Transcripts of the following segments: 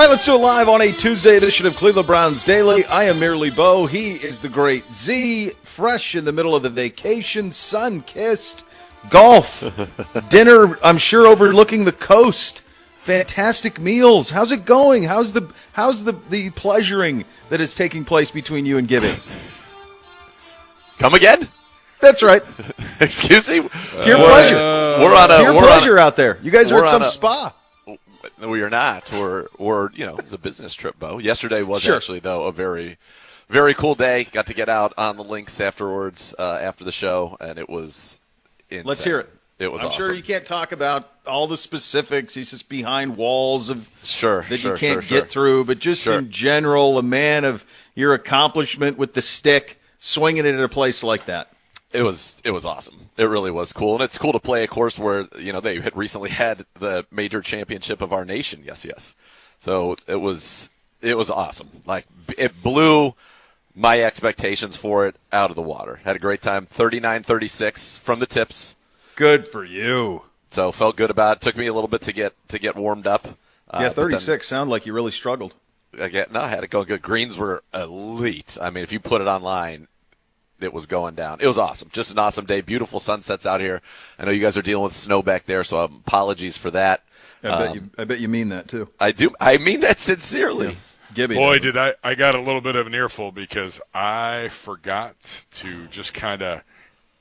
All right, let's do it live on a Tuesday edition of Cleveland Browns Daily. I am merely Bo. He is the great Z, fresh in the middle of the vacation, sun-kissed, golf, dinner, I'm sure overlooking the coast, fantastic meals. How's it going? How's the pleasuring that is taking place between you and Gibby? Come again? That's right. Excuse me? Pure pleasure. We're on a Pure pleasure out there. You guys are at some spa. No, we are not. We're it's a business trip, Bo. Yesterday was actually, though, a very, very cool day. Got to get out on the links afterwards, after the show, and it was insane. Let's hear it. It was I'm awesome. sure you can't talk about all the specifics. He's just behind walls of you can't get through. But just in general, a man of your accomplishment with the stick, swinging it at a place like that. It was awesome. It really was cool, and it's cool to play a course where they had recently had the major championship of our nation. Yes. So it was awesome. Like, it blew my expectations for it out of the water. Had a great time. 39-36 from the tips. Good for you. So felt good about it. Took me a little bit to get warmed up. 36 sounded like you really struggled. I had it going good. Greens were elite. I mean, if you put it online, it was going down. It was awesome. Just an awesome day. Beautiful sunsets out here. I know you guys are dealing with snow back there, so apologies for that. I bet you mean that too. I do. I mean that sincerely. Yeah. Gibby Boy, did I got a little bit of an earful because I forgot to just kind of.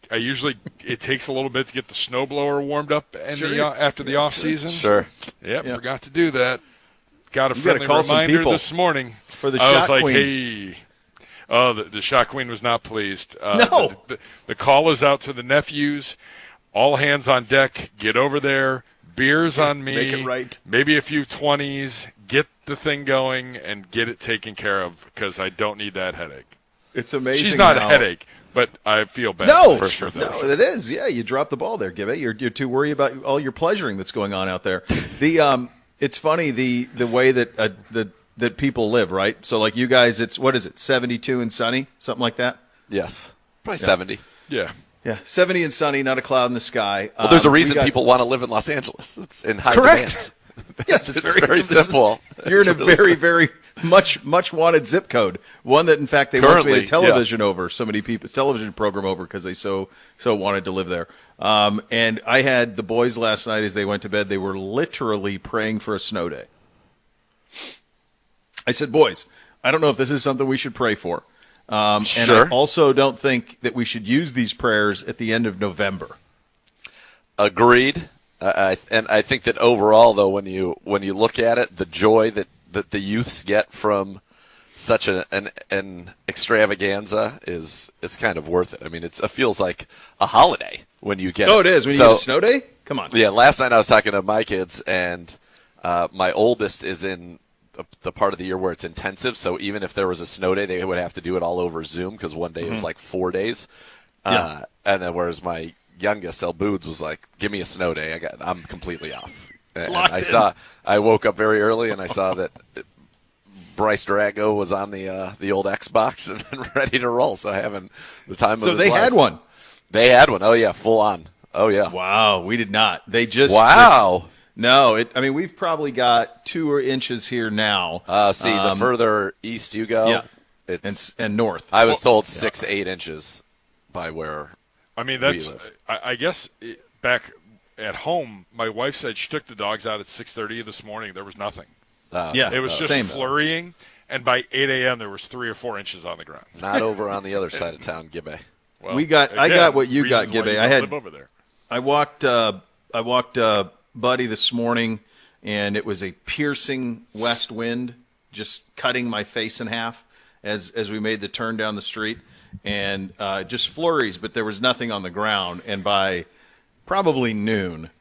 It takes a little bit to get the snowblower warmed up after the off season. Sure. Yep, forgot to do that. Got a You friendly call some reminder people this morning. for the I was shot like, queen. hey. Oh, the shot queen was not pleased. No. The call is out to the nephews. All hands on deck. Get over there. Beers on me. Make it right. Maybe a few 20s. Get the thing going and get it taken care of because I don't need that headache. It's amazing. She's not how... a headache, but I feel bad. No, for sure. No, it is. Yeah, you dropped the ball there, Gibby. You're too worried about all your pleasuring that's going on out there. It's funny the way that people live, right? So like you guys, it's 72 and sunny, something like that. Yes, probably 70. Yeah. Yeah, 70 and sunny, not a cloud in the sky. Well, there's a reason people want to live in Los Angeles. It's in high demand. Yes, it's very simple. You're in a very, very much wanted zip code. One that, in fact, they once made a television over. So many people, television program over because they so wanted to live there. And I had the boys last night as they went to bed. They were literally praying for a snow day. I said, boys, I don't know if this is something we should pray for. And I also don't think that we should use these prayers at the end of November. Agreed. And I think that overall, though, when you look at it, the joy that the youths get from such an extravaganza is kind of worth it. I mean, it feels like a holiday when you get it. Oh, it is. When you get a snow day? Come on. Yeah, last night I was talking to my kids, and my oldest is in the part of the year where it's intensive, so even if there was a snow day, they would have to do it all over Zoom because one day it was like 4 days. And then whereas my youngest, El Boods, was like, give me a snow day. I'm completely off. And I woke up very early and I saw that Bryce Drago was on the old Xbox and ready to roll. So having the time of his life. So they had one. They had one. Oh yeah, full on. Oh yeah. Wow, we did not. They just wow. No, we've probably got 2 inches here now. The further east you go, it's and north. I was told 6-8 inches by where. I mean, that's. I guess back at home, my wife said she took the dogs out at 6:30 this morning. There was nothing. It was just flurrying, and by 8 a.m. there was 3 or 4 inches on the ground. Not over on the other side of town, Gibby. Well, I got what you got, Gibby. I live over there. I walked Buddy this morning, and it was a piercing west wind, just cutting my face in half as we made the turn down the street. And just flurries, but there was nothing on the ground. And by probably noon,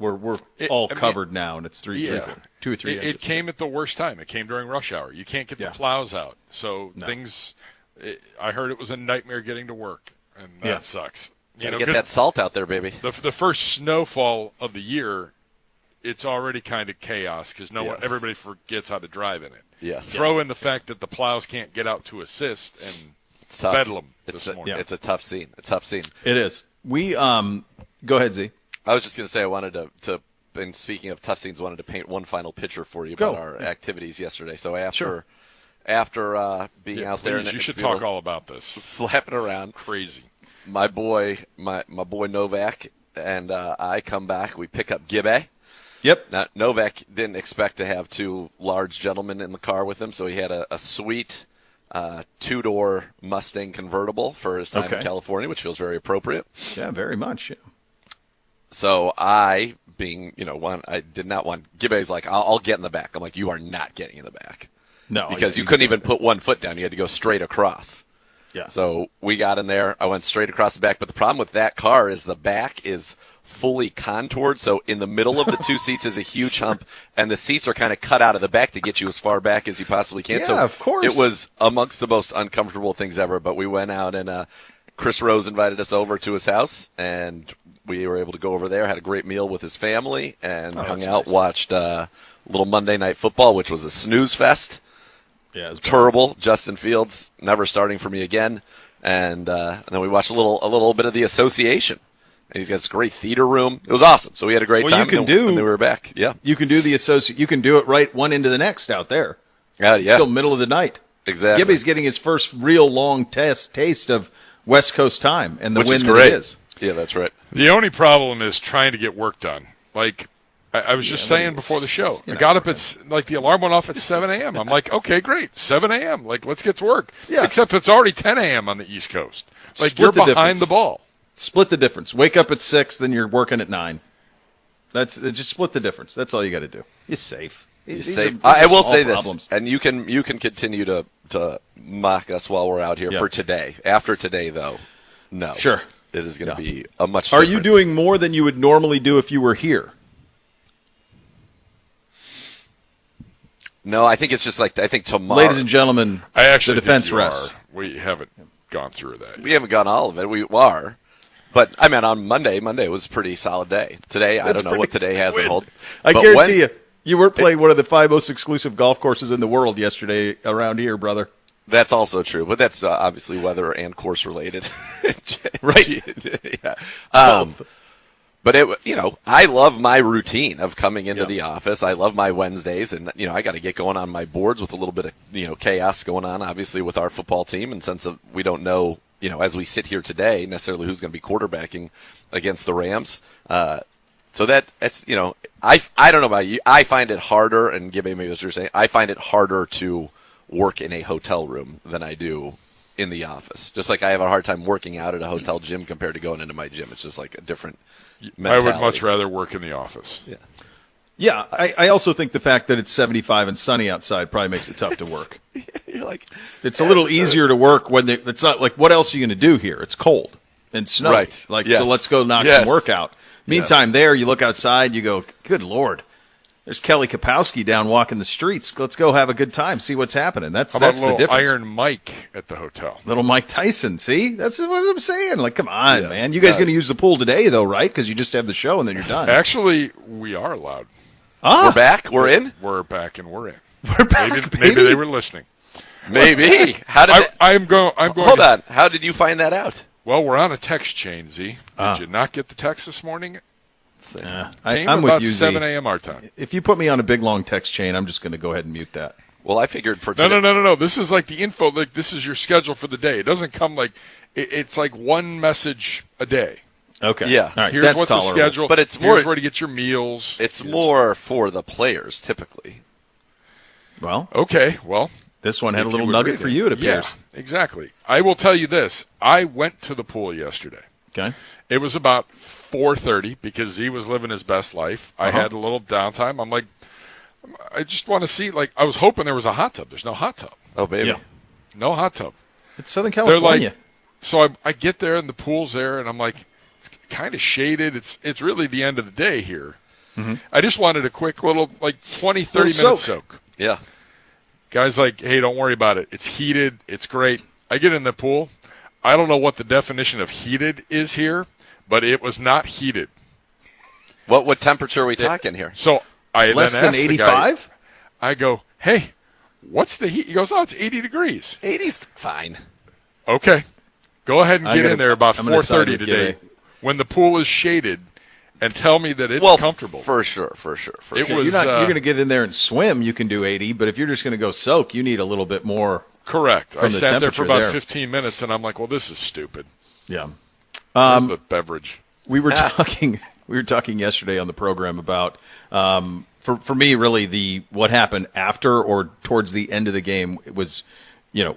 we're all covered now, and it's 2 or 3 inches. It came at the worst time. It came during rush hour. You can't get the plows out, so things. I heard it was a nightmare getting to work, and that sucks. Gotta get that salt out there, baby. The first snowfall of the year, it's already kind of chaos because everybody forgets how to drive in it. Yes. Throw in the fact that the plows can't get out to assist, and it's tough. bedlam this morning. It's a tough scene. It is. We go ahead, Z. I was just going to say I wanted to and speaking of tough scenes, wanted to paint one final picture for you Go. about our activities yesterday. So after Sure. being out there, Please, you should talk all about this. slapping around. Crazy. My boy Novak and I come back. We pick up Gibbe. Yep. Now, Novak didn't expect to have two large gentlemen in the car with him, so he had a sweet two-door Mustang convertible for his time in California, which feels very appropriate. Yeah, very much. Yeah. So I, being, I did not want, Gibbe's like, I'll get in the back. I'm like, you are not getting in the back. No. Because you couldn't even put one foot down. You had to go straight across. Yeah. So we got in there. I went straight across the back. But the problem with that car is the back is fully contoured. So in the middle of the two seats is a huge hump, and the seats are kind of cut out of the back to get you as far back as you possibly can. Yeah, so of course. It was amongst the most uncomfortable things ever. But we went out, and Chris Rose invited us over to his house, and we were able to go over there, had a great meal with his family, and hung out, watched a little Monday Night Football, which was a snooze fest. Yeah, it was Terrible. Justin Fields never starting for me again, and then we watched a little bit of The Association. And he's got this great theater room. It was awesome. So we had a great time. You can when we were back. Yeah, You can do You can do it right one into the next out there. Yeah. It's still middle of the night. Exactly. Gibby's getting his first real long taste of West Coast time and the Which win is that great. it is. Yeah, that's right. The only problem is trying to get work done. Like I was just saying before the show, I got up at the alarm went off at 7 a.m. I'm like, okay, great, 7 a.m. Like, let's get to work. Yeah. Except it's already 10 a.m. on the East Coast. Like, Split you're the behind difference. the ball. Split the difference. Wake up at 6, then you're working at 9. That's just split the difference. That's all you got to do. You're safe. I will say problems. this, and you can continue to mock us while we're out here for today. After today, though, no, Sure. it is going to be a much. Are you different- doing more than you would normally do if you were here? No, I think it's just like I think tomorrow. Ladies and gentlemen, I actually the defense think you rests. are. We haven't gone through that yet. We haven't gone all of it. We are. But, I mean, on Monday was a pretty solid day. Today, I don't know what today has in hold. I But guarantee you weren't playing one of the 5 most exclusive golf courses in the world yesterday around here, brother. That's also true. But that's obviously weather and course related. Right. Yeah. But, I love my routine of coming into the office. I love my Wednesdays. And, I got to get going on my boards with a little bit of, chaos going on, obviously, with our football team. And since we don't know, as we sit here today, necessarily who's going to be quarterbacking against the Rams. So that's, I don't know about you. I find it harder, and Gibby, maybe as you're saying, I find it harder to work in a hotel room than I do in the office. Just like I have a hard time working out at a hotel gym compared to going into my gym. It's just like a different mentality. I would much rather work in the office. Yeah. Yeah, I also think the fact that it's 75 and sunny outside probably makes it tough to work. You're like, It's a little easier to work when it's not like, what else are you going to do here? It's cold and snowy. Right. So let's go knock some work out. Meantime, there, you look outside, you go, good Lord, there's Kelly Kapowski down walking the streets. Let's go have a good time, see what's happening. That's How about the difference. Iron Mike at the hotel? Little Mike Tyson, see? That's what I'm saying. Like, come on, man. You guys going to use the pool today, though, right? Because you just have the show and then you're done. Actually, we are allowed. We're back? We're in? We're back and we're in. We're back, Maybe they were listening. Maybe. How did I'm going. Hold on. How did you find that out? Well, we're on a text chain, Z. Did you not get the text this morning? I'm Came with about you, 7 Z. a.m. our time. If you put me on a big, long text chain, I'm just going to go ahead and mute that. Well, I figured for today. No. This is like the info. Like, this is your schedule for the day. It doesn't come like it's like one message a day. Okay. Yeah. All right. Here's That's what tolerable. the schedule. But it's here's more- where to get your meals. It's more for the players, typically. Well, Okay. Well, this one had a if little you would nugget read for it. you, it appears. Yeah, exactly. I will tell you this. I went to the pool yesterday. Okay. It was about 4:30 because Z was living his best life. I had a little downtime. I'm like, I just want to see. Like, I was hoping there was a hot tub. There's no hot tub. Oh, baby. Yeah. No hot tub. It's Southern They're California. like, so I get there and the pool's there, and I'm like, it's kind of shaded. It's really the end of the day here. Mm-hmm. I just wanted a quick little, like 20, 30 Little minute soak. soak. Yeah. Guy's like, hey, don't worry about it. It's heated. It's great. I get in the pool. I don't know what the definition of heated is here, but it was not heated. What temperature are we talking here? So I Less then than asked the guy, 85? I go, hey, what's the heat? He goes, oh, it's 80 degrees. 80's fine. Okay. Go ahead and get in there about I'm gonna side 4:30 with today Gibby. when the pool is shaded and tell me that it's comfortable. For sure. You're going to get in there and swim, you can do 80, but if you're just going to go soak, you need a little bit more. Correct. I sat there for about 15 minutes, and I'm like, well, this is stupid. Yeah. Where's the beverage? We were talking yesterday on the program about, for me, really what happened after or towards the end of the game was,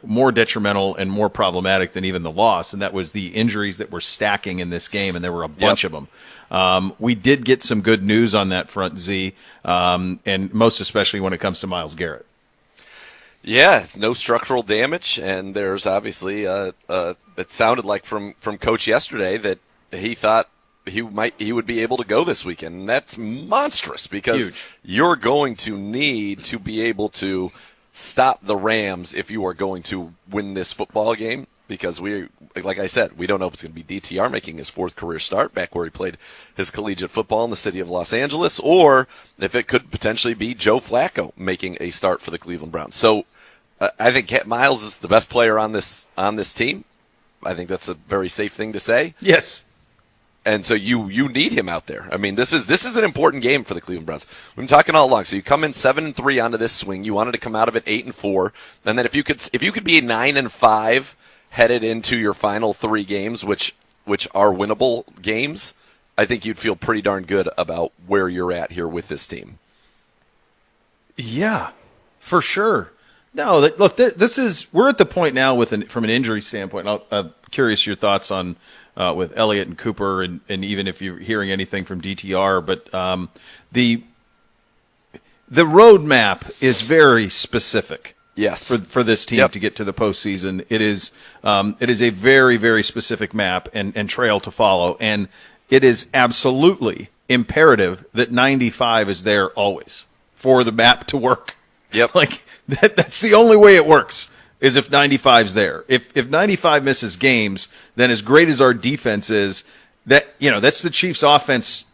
more detrimental and more problematic than even the loss, and that was the injuries that were stacking in this game, and there were a bunch of them. We did get some good news on that front, Z, and most especially when it comes to Myles Garrett. Yeah, no structural damage, and there's obviously it sounded like from Coach yesterday that he thought he would be able to go this weekend. And that's monstrous because you're going to need to be able to stop the Rams if you are going to win this football game, because like I said, we don't know if it's going to be DTR making his 4th career start back where he played his collegiate football in the city of Los Angeles, or if it could potentially be Joe Flacco making a start for the Cleveland Browns. So I think Myles is the best player on this team. I think that's a very safe thing to say. Yes. And so you need him out there. I mean, this is an important game for the Cleveland Browns. We've been talking all along. So you come in 7-3 onto this swing. You wanted to come out of it 8-4, and then if you could be 9-5 headed into your final 3 games, which are winnable games, I think you'd feel pretty darn good about where you're at here with this team. Yeah, for sure. No, look, we're at the point now from an injury standpoint. I'm curious your thoughts on with Elliott and Cooper, and even if you're hearing anything from DTR. But the roadmap is very specific. Yes, for this team to get to the postseason, it is a very, very specific map and trail to follow, and it is absolutely imperative that 95 is there always for the map to work. Yep, that's the only way it works. Is if 95's there. If 95 misses games, then as great as our defense is, that's the Chiefs' offense.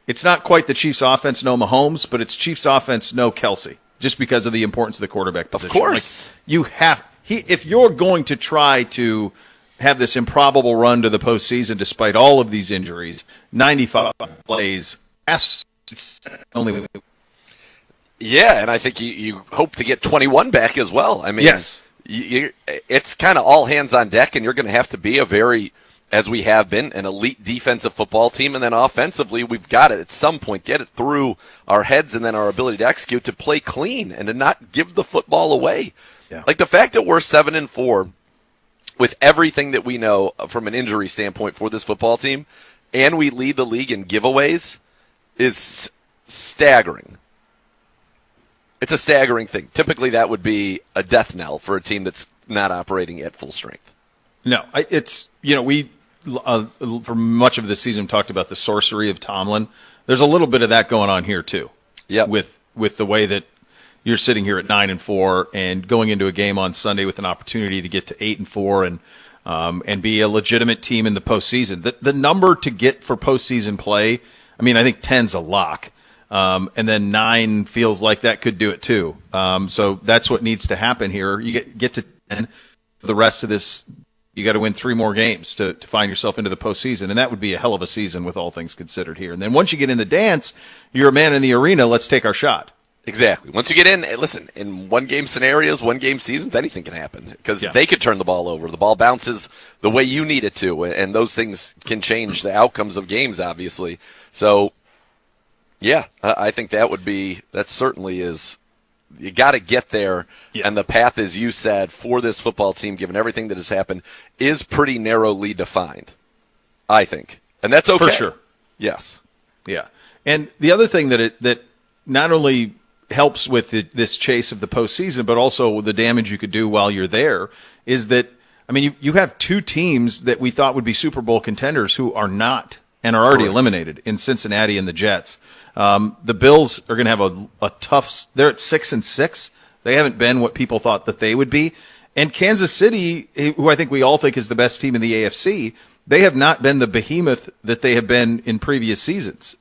It's not quite the Chiefs' offense, no Mahomes, but it's Chiefs' offense, no Kelsey, just because of the importance of the quarterback position. Of course. If you're going to try to have this improbable run to the postseason despite all of these injuries, 95 plays. It's only way. Yeah, and I think you hope to get 21 back as well. I mean, yes. It's kind of all hands on deck, and you're going to have to be as we have been, an elite defensive football team, and then offensively, we've got to, at some point, get it through our heads and then our ability to execute to play clean and to not give the football away. Yeah. Like the fact that we're 7-4 with everything that we know from an injury standpoint for this football team, and we lead the league in giveaways, is staggering. It's a staggering thing. Typically, that would be a death knell for a team that's not operating at full strength. No, we for much of the season talked about the sorcery of Tomlin. There's a little bit of that going on here too. Yeah, with the way that you're sitting here at 9-4 and going into a game on Sunday with an opportunity to get to 8-4 and be a legitimate team in the postseason. The number to get for postseason play, I mean, I think 10's a lock. And then 9 feels like that could do it too. So that's what needs to happen here. You get to 10. The rest of this, you got to win 3 more games to find yourself into the postseason, and that would be a hell of a season with all things considered here. And then once you get in the dance, you're a man in the arena. Let's take our shot. Exactly. Once you get in, listen, in one-game scenarios, one-game seasons, anything can happen because they could turn the ball over. The ball bounces the way you need it to, and those things can change the outcomes of games, obviously. So, yeah, I think that certainly is, you got to get there, and the path, as you said, for this football team, given everything that has happened, is pretty narrowly defined, I think. And that's okay. For sure. Yes. Yeah. And the other thing that not only helps with this chase of the postseason, but also the damage you could do while you're there, is that, I mean, you have 2 teams that we thought would be Super Bowl contenders who are not and are already eliminated in Cincinnati and the Jets. The Bills are going to have a tough. They're at 6-6. They haven't been what people thought that they would be. And Kansas City, who I think we all think is the best team in the AFC, they have not been the behemoth that they have been in previous seasons.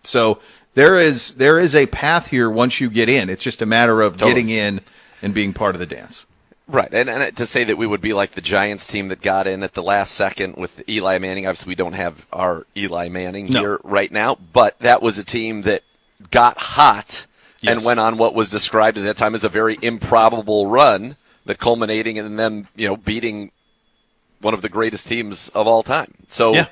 So there is a path here once you get in. It's just a matter of getting in and being part of the dance. Right, and to say that we would be like the Giants team that got in at the last second with Eli Manning, obviously we don't have our Eli Manning here right now, but that was a team that got hot and went on what was described at that time as a very improbable run that culminating in them, beating one of the greatest teams of all time. So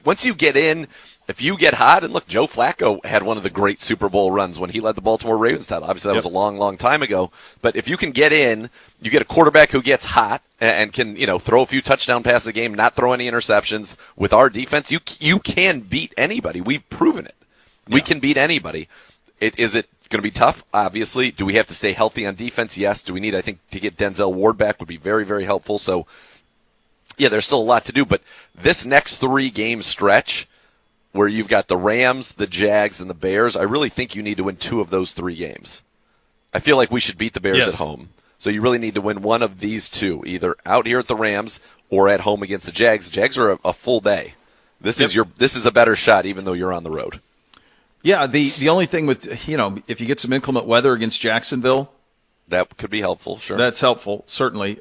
once you get in, if you get hot, and look, Joe Flacco had one of the great Super Bowl runs when he led the Baltimore Ravens title. Obviously, that was a long, long time ago. But if you can get in, you get a quarterback who gets hot and can, throw a few touchdown passes a game, not throw any interceptions. With our defense, you can beat anybody. We've proven it. We can beat anybody. Is it going to be tough? Obviously. Do we have to stay healthy on defense? Yes. Do we need, I think, to get Denzel Ward back would be very, very helpful. So, yeah, there's still a lot to do. But this next 3-game stretch, where you've got the Rams, the Jags, and the Bears, I really think you need to win 2 of those 3 games. I feel like we should beat the Bears at home. So you really need to win one of these 2, either out here at the Rams or at home against the Jags. Jags are a full day. This is a better shot, even though you're on the road. Yeah, the only thing with, if you get some inclement weather against Jacksonville, that could be helpful, sure. That's helpful, certainly.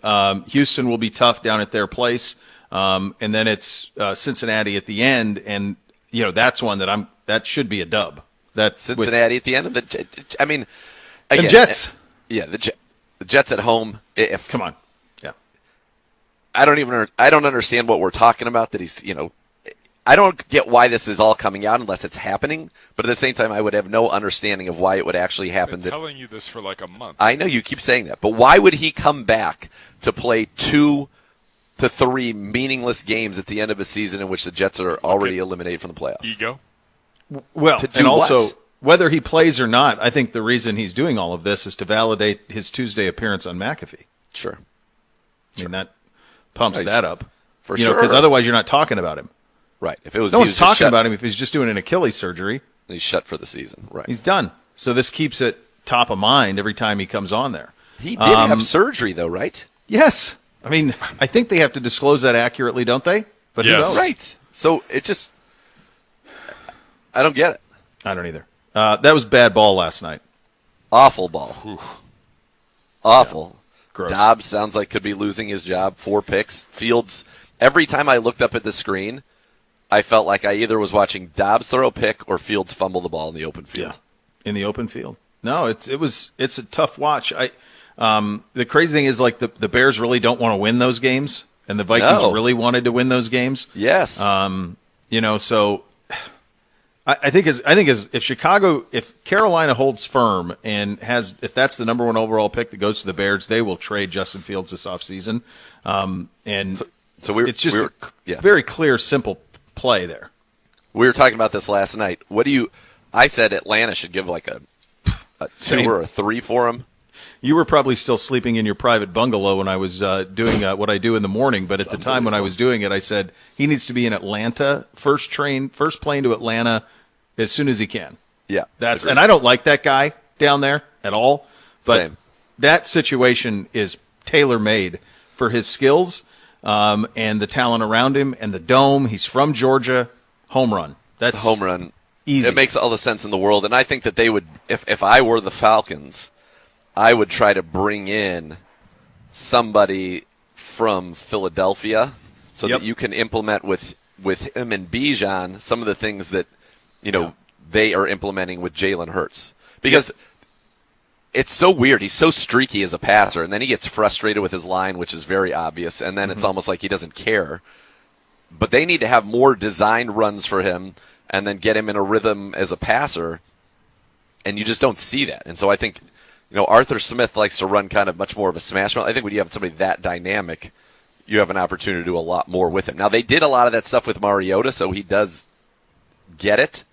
Houston will be tough down at their place. And then it's Cincinnati at the end, and that's one that should be a dub. That's Cincinnati at the end of again, the Jets. Yeah, the Jets at home. Come on. Yeah. I don't understand what we're talking about that he's, I don't get why this is all coming out unless it's happening, but at the same time I would have no understanding of why it would actually happen. I've been telling you this for like a month. I know you keep saying that, but why would he come back to play 2 to 3 meaningless games at the end of a season in which the Jets are already eliminated from the playoffs? Ego. Well, and also, whether he plays or not, I think the reason he's doing all of this is to validate his Tuesday appearance on McAfee. Sure. I mean, that pumps that up. For sure. Because otherwise you're not talking about him. Right. If it was, no one's talking about him if he's just doing an Achilles surgery. He's shut for the season. Right. He's done. So this keeps it top of mind every time he comes on there. He did have surgery, though, right? Yes. I mean, I think they have to disclose that accurately, don't they? But who knows? Right. So it just, I don't get it. I don't either. That was bad ball last night. Awful ball. Oof. Awful. Yeah. Gross. Dobbs sounds like could be losing his job. 4 picks. Fields, every time I looked up at the screen, I felt like I either was watching Dobbs throw a pick or Fields fumble the ball in the open field. Yeah. In the open field. No, it's a tough watch. The crazy thing is, like, the Bears really don't want to win those games, and the Vikings really wanted to win those games. Yes. So I think if Carolina holds firm and if that's the number 1 overall pick that goes to the Bears, they will trade Justin Fields this offseason. It's just a very clear, simple play there. We were talking about this last night. I said Atlanta should give like a 2 or a 3 for him. You were probably still sleeping in your private bungalow when I was doing what I do in the morning, but at the time when I was doing it, I said he needs to be in Atlanta, first plane to Atlanta as soon as he can. Yeah. And I don't like that guy down there at all, but Same. That situation is tailor-made for his skills and the talent around him and the dome. He's from Georgia. Home run. That's home run. Easy. It makes all the sense in the world, and I think that they would, if I were the Falcons, I would try to bring in somebody from Philadelphia so that you can implement with him and Bijan some of the things that they are implementing with Jalen Hurts. Because it's so weird. He's so streaky as a passer, and then he gets frustrated with his line, which is very obvious, and then it's almost like he doesn't care. But they need to have more designed runs for him and then get him in a rhythm as a passer, and you just don't see that. And so I think Arthur Smith likes to run kind of much more of a smash run. I think when you have somebody that dynamic, you have an opportunity to do a lot more with him. Now, they did a lot of that stuff with Mariota, so he does get it.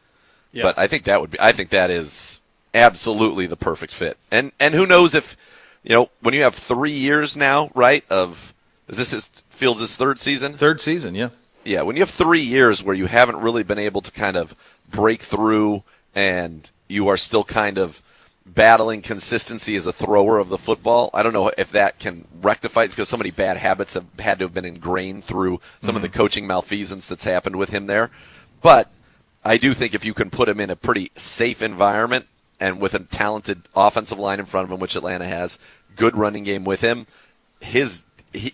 Yeah. But I think that is absolutely the perfect fit. And who knows if, when you have 3 years now, right, is this Fields' 3rd season? 3rd season, yeah. Yeah, when you have 3 years where you haven't really been able to kind of break through and you are still kind of battling consistency as a thrower of the football, I don't know if that can rectify it because so many bad habits have had to have been ingrained through some of the coaching malfeasance that's happened with him there. But I do think if you can put him in a pretty safe environment and with a talented offensive line in front of him, which Atlanta has, good running game with him,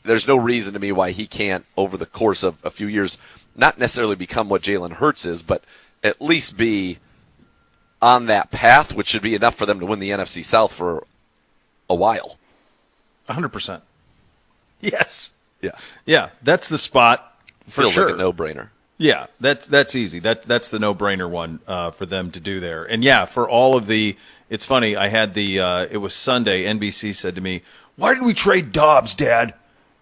there's no reason to me why he can't, over the course of a few years, not necessarily become what Jalen Hurts is, but at least be on that path, which should be enough for them to win the NFC South for a while. 100%. Yes. Yeah. Yeah, that's the spot for Feels sure. like a no-brainer. Yeah, that's easy. That's the no-brainer one for them to do there. And yeah, for all of the, it's funny. I had it was Sunday. NBC said to me, "Why did we trade Dobbs, Dad?"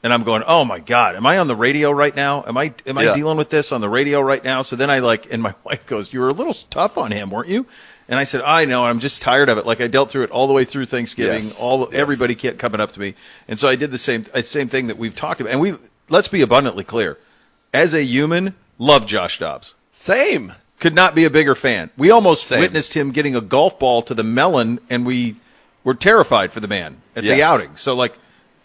And I'm going, "Oh my God, am I on the radio right now? Am I dealing with this on the radio right now?" So then and my wife goes, "You were a little tough on him, weren't you?" And I said, "I know. I'm just tired of it. Like I dealt through it all the way through Thanksgiving. Yes. Everybody kept coming up to me, and so I did the same thing that we've talked about. And let's be abundantly clear, as a human, love Josh Dobbs. Same. Could not be a bigger fan. We almost witnessed him getting a golf ball to the melon, and we were terrified for the man at the outing. So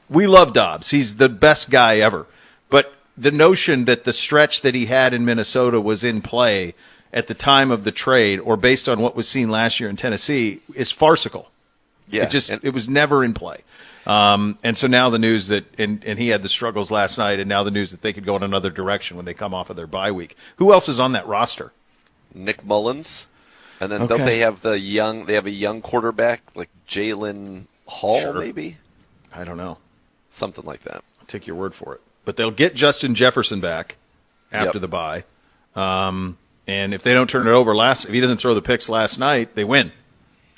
we love Dobbs. He's the best guy ever. But the notion that the stretch that he had in Minnesota was in play at the time of the trade, or based on what was seen last year in Tennessee, is farcical. Yeah. It was never in play. And so now the news that, and he had the struggles last night, and now the news that they could go in another direction when they come off of their bye week. Who else is on that roster? Nick Mullins. And then don't they have they have a young quarterback like Jalen Hall, maybe? I don't know. Something like that. I'll take your word for it. But they'll get Justin Jefferson back after the bye. And if they don't turn it over if he doesn't throw the picks last night, they win.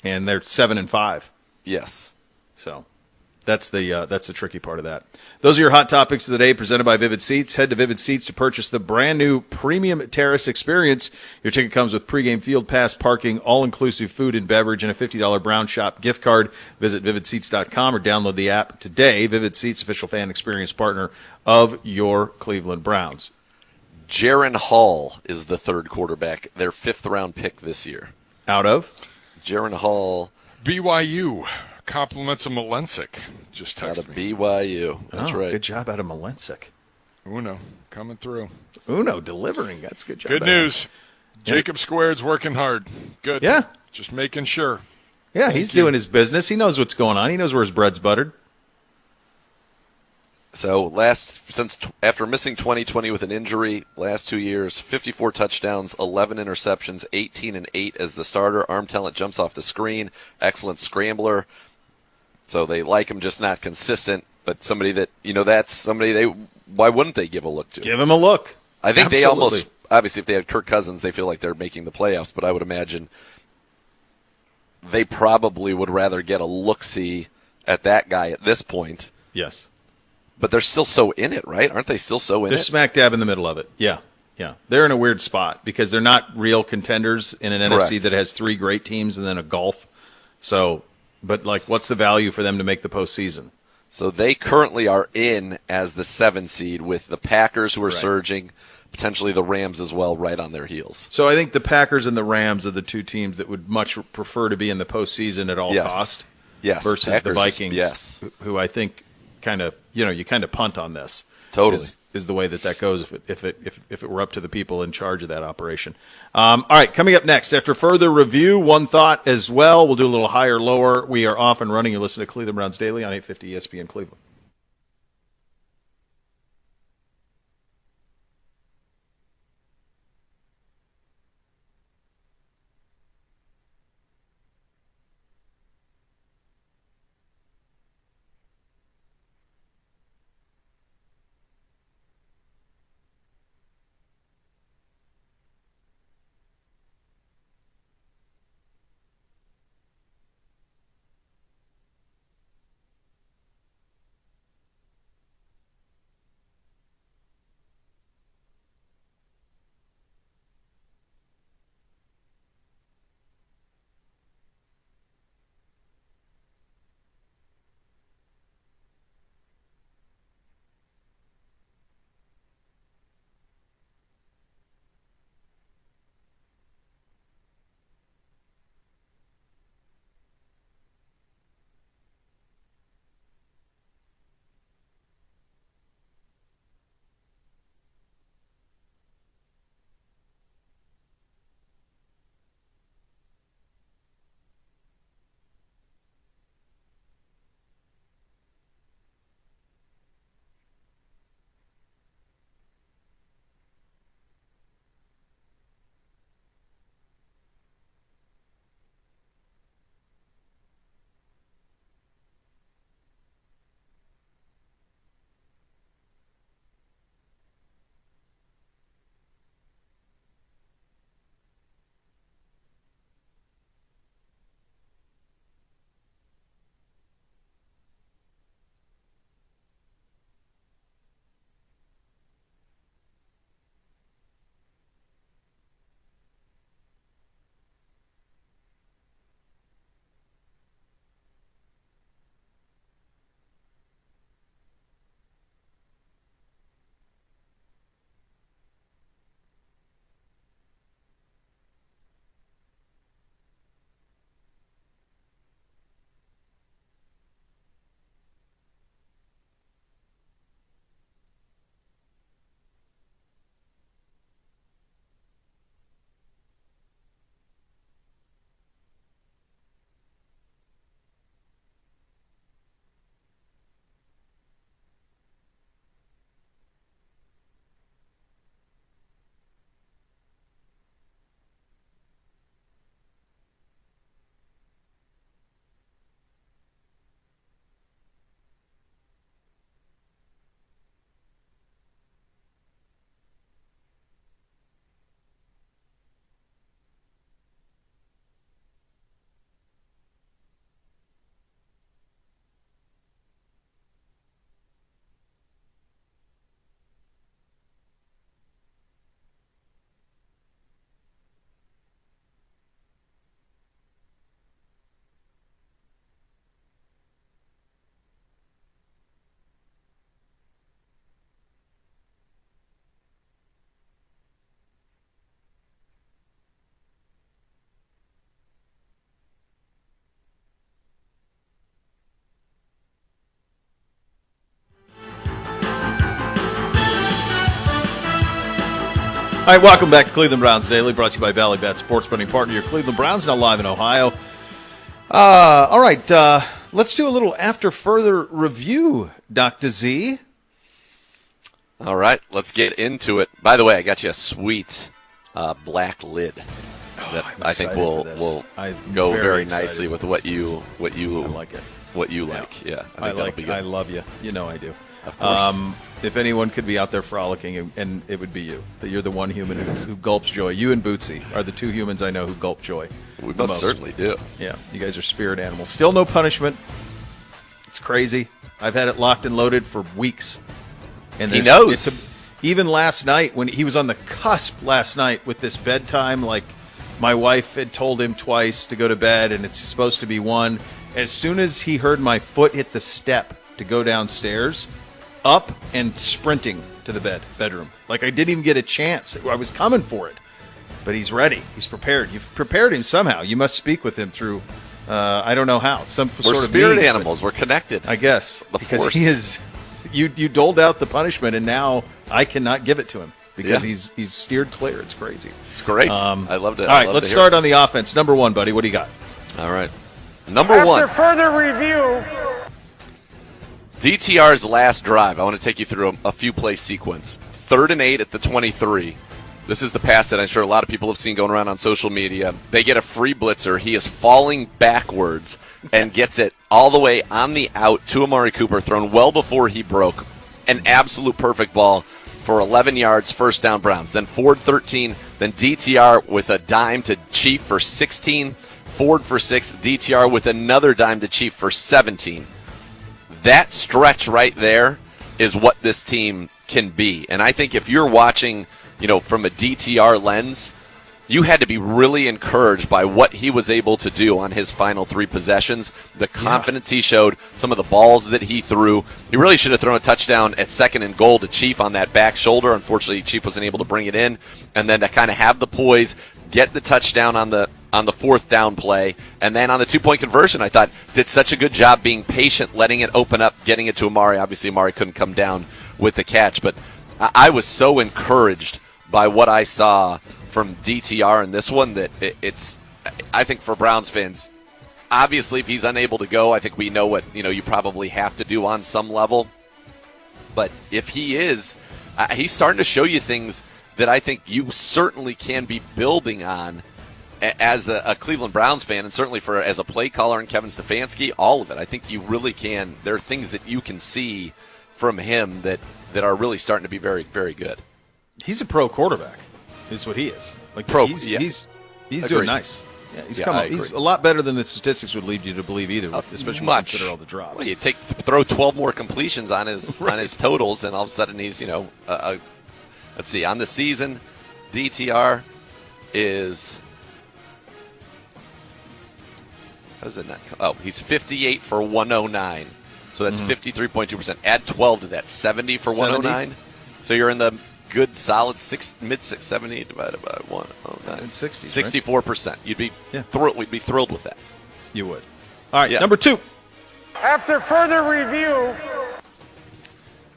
And they're 7-5. Yes. So that's the tricky part of that. Those are your hot topics of the day, presented by Vivid Seats. Head to Vivid Seats to purchase the brand new Premium Terrace Experience. Your ticket comes with pregame field pass, parking, all-inclusive food and beverage, and a $50 Brown Shop gift card. Visit vividseats.com or download the app today. Vivid Seats, official fan experience partner of your Cleveland Browns. Jaren Hall is the third quarterback, their 5th-round pick this year. Out of? Jaren Hall. BYU compliments of Malensik. Just Out texted of me. BYU. That's right. Good job out of Malensik. Uno coming through. Uno delivering. That's a good job. Good news. Jacob Squared's working hard. Good. Yeah. Just making sure. Yeah, he's doing his business. He knows what's going on. He knows where his bread's buttered. So after missing 2020 with an injury, last 2 years, 54 touchdowns, 11 interceptions, 18-8 as the starter. Arm talent jumps off the screen. Excellent scrambler. So they like him, just not consistent. But somebody that, that's somebody why wouldn't they give a look to? Give him a look. I think Absolutely. they almost, obviously if they had Kirk Cousins, they feel like they're making the playoffs. But I would imagine they probably would rather get a look-see at that guy at this point. Yes. But they're still so in it, right? Aren't they still so in They're it? smack dab in the middle of it. Yeah. They're in a weird spot because they're not real contenders in an Correct. NFC that has 3 great teams and then a golf. So, but what's the value for them to make the postseason? So they currently are in as the 7 seed with the Packers who are surging, potentially the Rams as well, right on their heels. So I think the Packers and the Rams are the 2 teams that would much prefer to be in the postseason at all cost. Yes. Versus Packers, the Vikings, who I think you kind of punt on this. Totally is the way that goes if it were up to the people in charge of that operation. All right, coming up next, after further review, one thought as well. We'll do a little higher, lower. We are off and running. You listen to Cleveland Browns Daily on 850 ESPN Cleveland. All right, welcome back to Cleveland Browns Daily, brought to you by Valley Bet, sports betting partner. Your Cleveland Browns, now live in Ohio. All right, let's do a little after further review, Dr. Z. All right, let's get into it. By the way, I got you a sweet black lid that I think will go very nicely with what you like it. What you like. Yeah, I think I love you. You know I do. Of course. If anyone could be out there frolicking, and it would be you. That you're the one human who gulps joy. You and Bootsy are the two humans I know who gulp joy. We most certainly do. Yeah, you guys are spirit animals. Still no punishment. It's crazy. I've had it locked and loaded for weeks. And he knows. Even last night, when he was on the cusp last night with this bedtime, like my wife had told him twice to go to bed, and it's supposed to be 1. As soon as he heard my foot hit the step to go downstairs, up and sprinting to the bedroom. Like I didn't even get a chance. I was coming for it. But he's ready. He's prepared. You've prepared him somehow. You must speak with him through, I don't know how. We're spirit animals. We're connected. I guess. Because force. He is. You doled out the punishment, and now I cannot give it to him because he's steered clear. It's crazy. It's great. I loved it. All right, let's start on the offense. Number 1, buddy. What do you got? All right. Number 1. After further review, DTR's last drive. I want to take you through a few play sequence. 3rd and 8 at the 23. This is the pass that I'm sure a lot of people have seen going around on social media. They get a free blitzer. He is falling backwards and gets it all the way on the out to Amari Cooper, thrown well before he broke. An absolute perfect ball for 11 yards, first down Browns. Then Ford 13, then DTR with a dime to Chief for 16, Ford for 6, DTR with another dime to Chief for 17. That stretch right there is what this team can be. And I think if you're watching, from a DTR lens, you had to be really encouraged by what he was able to do on his final 3 possessions, the confidence he showed, some of the balls that he threw. He really should have thrown a touchdown at 2nd and goal to Chief on that back shoulder. Unfortunately, Chief wasn't able to bring it in. And then to kind of have the poise, get the touchdown on the 4th down play, and then on the 2-point conversion, I thought did such a good job being patient, letting it open up, getting it to Amari. Obviously, Amari couldn't come down with the catch, but I was so encouraged by what I saw from DTR in this one that it's, I think for Browns fans, obviously if he's unable to go, I think we know what you probably have to do on some level. But if he is, he's starting to show you things that I think you certainly can be building on as a Cleveland Browns fan, and certainly as a play caller and Kevin Stefanski, all of it. I think you really can. There are things that you can see from him that are really starting to be very, very good. He's a pro quarterback. Is what he is. Like he's doing nice. Yeah, he's a lot better than the statistics would lead you to believe either, especially when you consider all the drops. Well, you throw 12 more completions on his on his totals, and all of a sudden he's let's see, on the season, DTR is. How's it not? Oh, he's 58 for 109. So that's 53.2%. Add 12 to that, 70 for 109. So you're in the good, solid mid 670 divided by 109. 60, 64%. Right? You'd be thrilled. We'd be thrilled with that. You would. All right, number 2. After further review,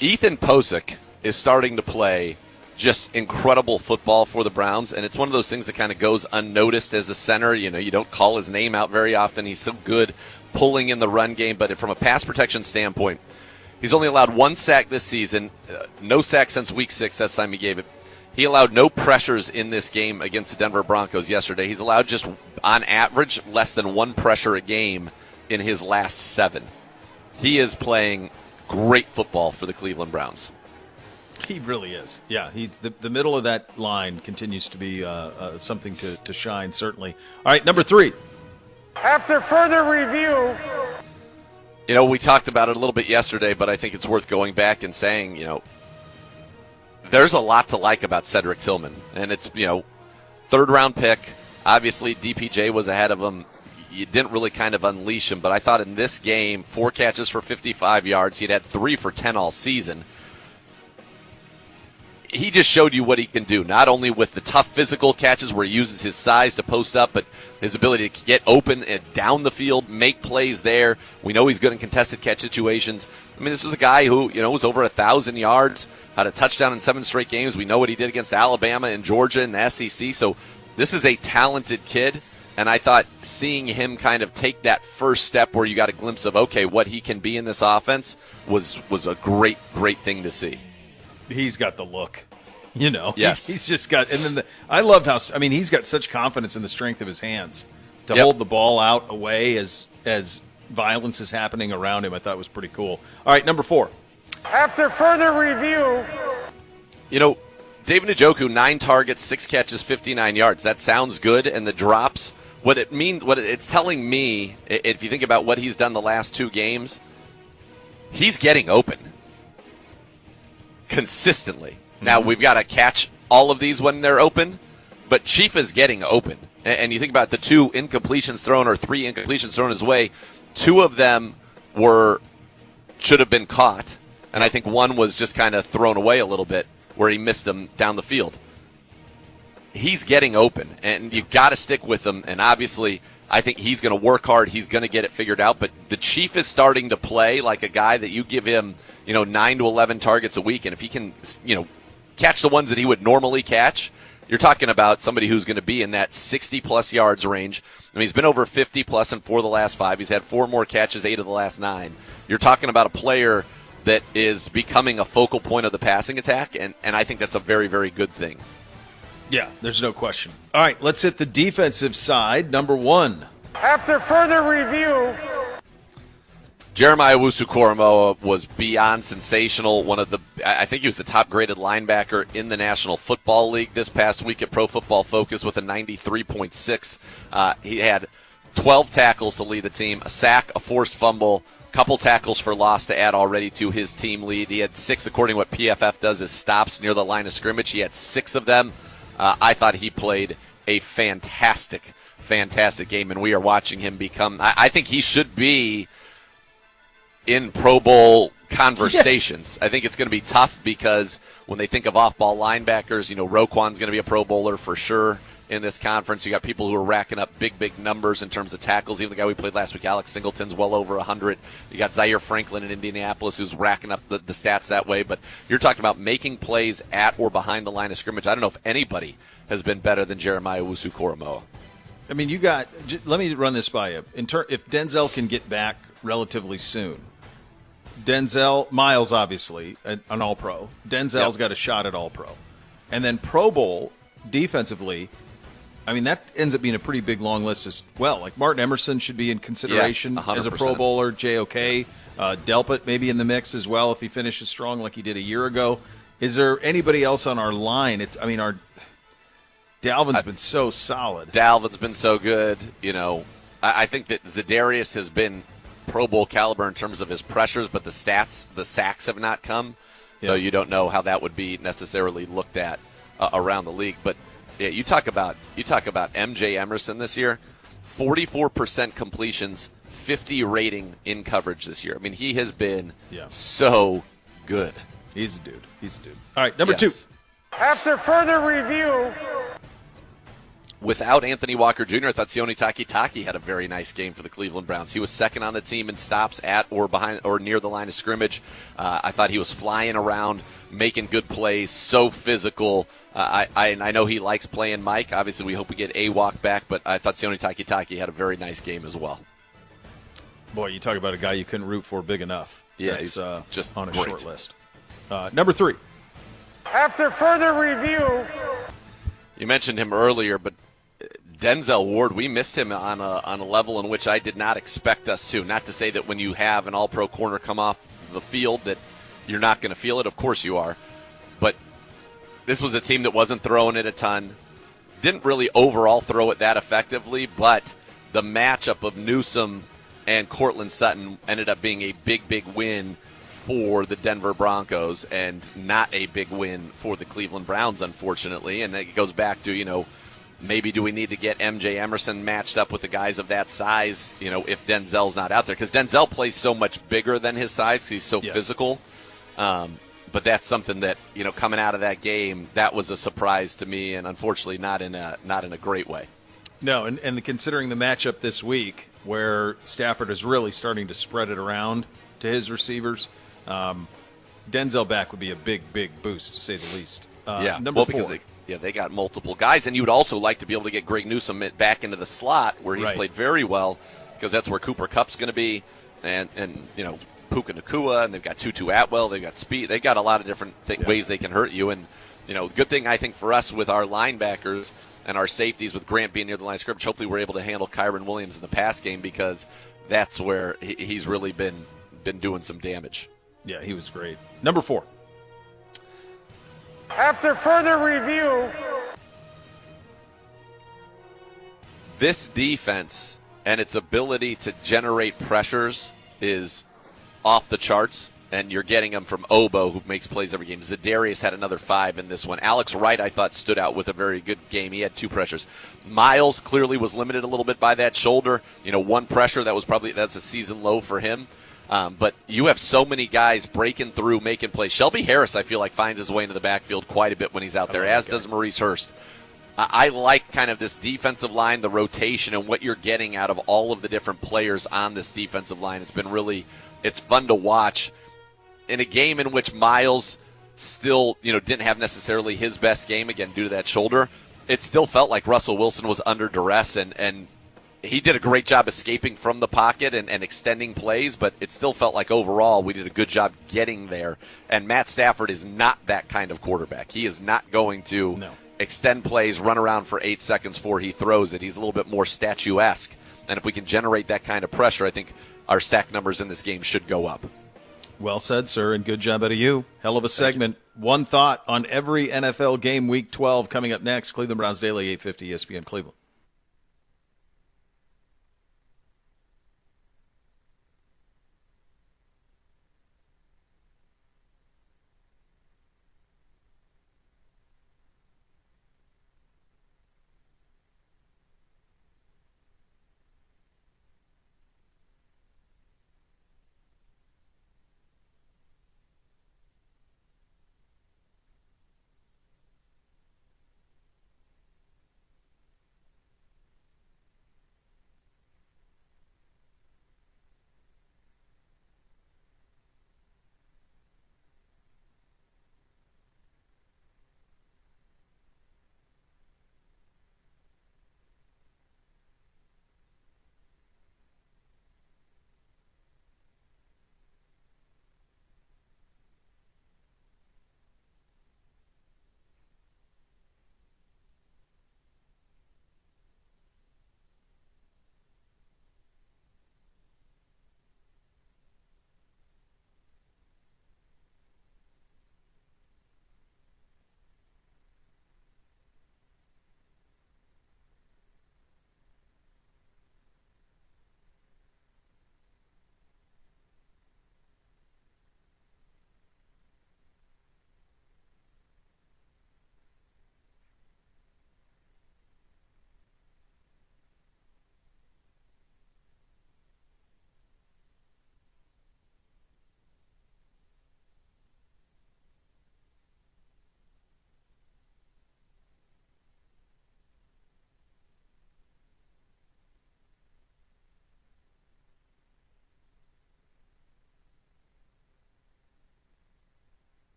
Ethan Posick is starting to play just incredible football for the Browns, and it's one of those things that kind of goes unnoticed as a center. You don't call his name out very often. He's so good pulling in the run game, but from a pass protection standpoint, he's only allowed 1 sack this season, no sack since week 6, that's the time he gave it. He allowed no pressures in this game against the Denver Broncos yesterday. He's allowed just, on average, less than 1 pressure a game in his last 7. He is playing great football for the Cleveland Browns. He really is. Yeah, he's the middle of that line continues to be something to shine, certainly. All right, number 3. After further review. We talked about it a little bit yesterday, but I think it's worth going back and saying, there's a lot to like about Cedric Tillman. And it's, 3rd-round pick. Obviously, DPJ was ahead of him. You didn't really kind of unleash him, but I thought in this game, 4 catches for 55 yards. He'd had 3 for 10 all season. he just showed you what he can do, not only with the tough physical catches where he uses his size to post up, but his ability to get open and down the field, make plays there. We know he's good in contested catch situations. I mean, this was a guy who, was over 1,000 yards, had a touchdown in 7 straight games. We know what he did against Alabama and Georgia in the SEC. So this is a talented kid, and I thought seeing him kind of take that first step where you got a glimpse of, okay, what he can be in this offense was a great, great thing to see. He's got the look, Yes. He's just got, and then I love how, he's got such confidence in the strength of his hands to hold the ball out away as violence is happening around him. I thought was pretty cool. All right, number 4. After further review. David Njoku, 9 targets, 6 catches, 59 yards. That sounds good, and the drops, what it's telling me, if you think about what he's done the last 2 games, he's getting open consistently. Now, we've got to catch all of these when they're open, but Chief is getting open. And you think about the 2 incompletions thrown or 3 incompletions thrown his way, 2 of them should have been caught, and I think 1 was just kind of thrown away a little bit where he missed them down the field. He's getting open, and you've got to stick with him, and obviously I think he's going to work hard. He's going to get it figured out, but the Chief is starting to play like a guy that you give him 9 to 11 targets a week, and if he can catch the ones that he would normally catch, you're talking about somebody who's going to be in that 60-plus yards range. He's been over 50-plus in 4 of the last 5. He's had 4 more catches, 8 of the last 9. You're talking about a player that is becoming a focal point of the passing attack, and I think that's a very, very good thing. Yeah, there's no question. All right, let's hit the defensive side. Number 1. After further review. Jeremiah Owusu-Koramoah was beyond sensational. I think he was the top-graded linebacker in the National Football League this past week at Pro Football Focus with a 93.6. He had 12 tackles to lead the team, a sack, a forced fumble, couple tackles for loss to add already to his team lead. He had 6, according to what PFF does, is stops near the line of scrimmage. He had 6 of them. I thought he played a fantastic game, and we are watching him become – I think he should be in Pro Bowl conversations. Yes. I think it's going to be tough because when they think of off-ball linebackers, Roquan's going to be a Pro Bowler for sure in this conference. You got people who are racking up big numbers in terms of tackles. Even the guy we played last week, Alex Singleton's well over 100. You got Zaire Franklin in Indianapolis who's racking up the stats that way. But you're talking about making plays at or behind the line of scrimmage. I don't know if anybody has been better than Jeremiah Owusu-Koramoah. Let me run this by you. If Denzel can get back relatively soon, Miles obviously an All-Pro. Denzel's got a shot at All-Pro. And then Pro Bowl defensively, that ends up being a pretty big long list as well. Like Martin Emerson should be in consideration as a Pro Bowler. JOK, Delpit maybe in the mix as well if he finishes strong like he did a year ago. Is there anybody else on our line? Dalvin's been so solid. Dalvin's been so good. I think that Za'Darius has been Pro Bowl caliber in terms of his pressures, but the sacks have not come. So you don't know how that would be necessarily looked at around the league. But yeah, you talk about MJ Emerson this year, 44% completions, 50 rating in coverage this year. He has been so good. He's a dude. All right, number 2. After further review. Without Anthony Walker Jr., I thought Sione Takitaki had a very nice game for the Cleveland Browns. He was second on the team in stops at or behind or near the line of scrimmage. I thought he was flying around, making good plays, so physical. I know he likes playing Mike. Obviously, we hope we get A-Walk back, but I thought Sione Takitaki had a very nice game as well. Boy, you talk about a guy you couldn't root for big enough. Yeah, he's just on a short list. Number 3. After further review. You mentioned him earlier, but Denzel Ward, we missed him on a level in which I did not expect us to. Not to say that when you have an all-pro corner come off the field that you're not going to feel it. Of course you are. But this was a team that wasn't throwing it a ton. Didn't really overall throw it that effectively, but the matchup of Newsome and Courtland Sutton ended up being a big win for the Denver Broncos and not a big win for the Cleveland Browns, unfortunately. And it goes back to, maybe do we need to get MJ Emerson matched up with the guys of that size, if Denzel's not out there? Because Denzel plays so much bigger than his size because he's so physical. But that's something that, coming out of that game, that was a surprise to me, and unfortunately not in a great way. No, and considering the matchup this week, where Stafford is really starting to spread it around to his receivers, Denzel back would be a big, big boost, to say the least. Number 4. Because they got multiple guys, and you'd also like to be able to get Greg Newsome back into the slot where he's played very well, because that's where Cooper Kupp's going to be, and Puka Nacua, and they've got Tutu Atwell, they've got speed, they've got a lot of different ways they can hurt you, and good thing I think for us with our linebackers and our safeties, with Grant being near the line of scrimmage, hopefully we're able to handle Kyron Williams in the pass game, because that's where he's really been doing some damage. Yeah, he was great. Number 4. After further review, this defense and its ability to generate pressures is off the charts, and you're getting them from Obo, who makes plays every game. Za'Darius had another 5 in this one. Alex Wright, I thought, stood out with a very good game. He had 2 pressures. Miles clearly was limited a little bit by that shoulder. 1 pressure, that's a season low for him. But you have so many guys breaking through, making plays. Shelby Harris, I feel like, finds his way into the backfield quite a bit when he's out there, as does Maurice Hurst. I like kind of this defensive line, the rotation, and what you're getting out of all of the different players on this defensive line. It's fun to watch. In a game in which Miles still, didn't have necessarily his best game, again, due to that shoulder, it still felt like Russell Wilson was under duress, and he did a great job escaping from the pocket and extending plays, but it still felt like overall we did a good job getting there. And Matt Stafford is not that kind of quarterback. He is not going to extend plays, run around for 8 seconds before he throws it. He's a little bit more statuesque. And if we can generate that kind of pressure, I think our sack numbers in this game should go up. Well said, sir, and good job out of you. Hell of a segment. One thought on every NFL game, Week 12, coming up next. Cleveland Browns Daily, 850 ESPN Cleveland.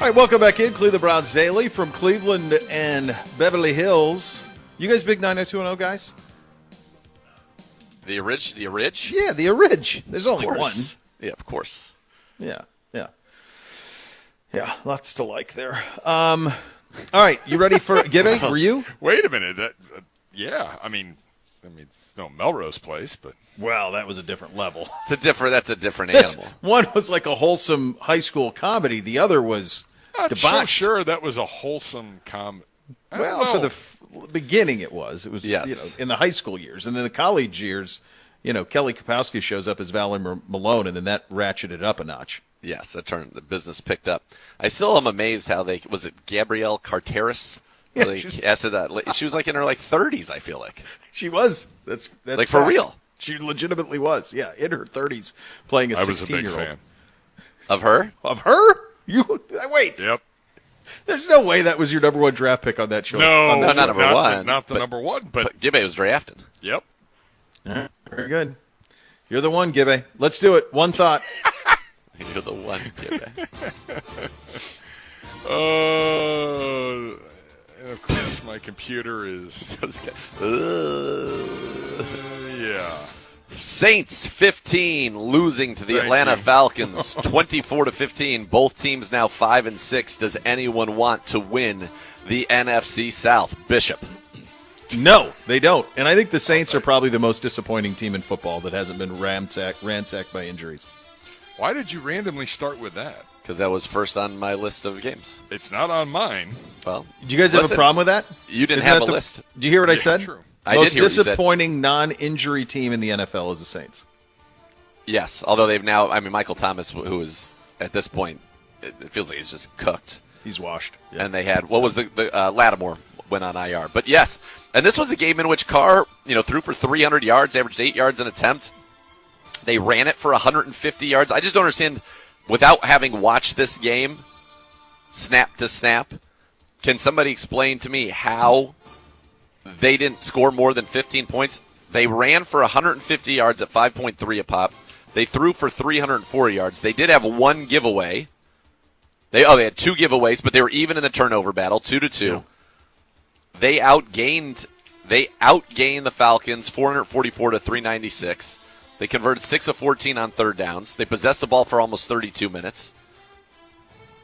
All right, welcome back in Cleveland Browns Daily from Cleveland and Beverly Hills. You guys big 90210 guys? The Ridge? Yeah, the Ridge. There's only one. Yeah, of course. Yeah. Lots to like there. All right, you ready for Gibby? Were you? Wait a minute. Yeah, I mean, it's no Melrose Place, but Well, that was a different level. That's a different animal. One was like a wholesome high school comedy. The other was debauched. Sure, that was a wholesome comedy. Well, for the beginning it was. It was Yes. in the high school years. And then the college years, Kelly Kapowski shows up as Valerie Malone, and then that ratcheted up a notch. Yes, the business picked up. I still am amazed how was it Gabrielle Carteris? Yeah, she was like in her 30s, I feel like. She was. That's like for real. She legitimately was. Yeah, in her 30s playing a 16-year-old. I was a big fan. Of her? Of her? Wait. Yep. There's no way that was your number one draft pick on that show. No, not number one. Not the number one, but Gibbe was drafted. Yep. Very good. You're the one, Gibbe. Let's do it. One thought. You're the one, Gibbe. Of course, my computer is. Yeah. Saints 15 losing to the Atlanta Falcons 24-15. Both teams now 5-6. Does anyone want to win the NFC South? Bishop. No, they don't. And I think the Saints are probably the most disappointing team in football that hasn't been ransacked by injuries. Why did you randomly start with that? Because that was first on my list of games. It's not on mine. Well, do you guys have a problem with that? You didn't have a list. Do you hear what I said? True. I Most did hear disappointing non-injury team in the NFL is the Saints. Yes, although they've now, Michael Thomas, who is at this point, it feels like he's just cooked. He's washed. Yeah. And they had, what was the Lattimore went on IR. But yes, and this was a game in which Carr, threw for 300 yards, averaged 8 yards an attempt. They ran it for 150 yards. I just don't understand, without having watched this game, snap to snap, can somebody explain to me how they didn't score more than 15 points? They ran for 150 yards at 5.3 a pop. They threw for 304 yards. They did have one giveaway. They had two giveaways, but they were even in the turnover battle, 2-2. Yeah. They outgained the Falcons 444-396. They converted 6 of 14 on third downs. They possessed the ball for almost 32 minutes.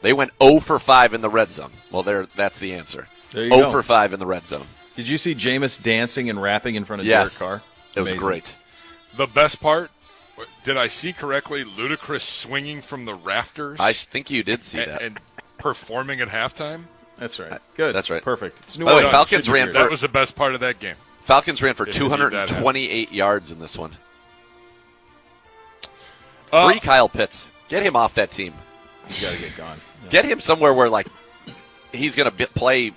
They went 0 for 5 in the red zone. Well, that's the answer. 0 for 5 in the red zone. Did you see Jameis dancing and rapping in front of Derek Carr? It was great. The best part, did I see correctly, Ludacris swinging from the rafters? I think you did see that. And performing at halftime? That's right. Good. That's right. Perfect. It's New Orleans. Falcons ran for, that was the best part of that game. Falcons ran for 228 yards in this one. Free Kyle Pitts. Get him off that team. You got to get gone. Yeah. Get him somewhere where he's going to play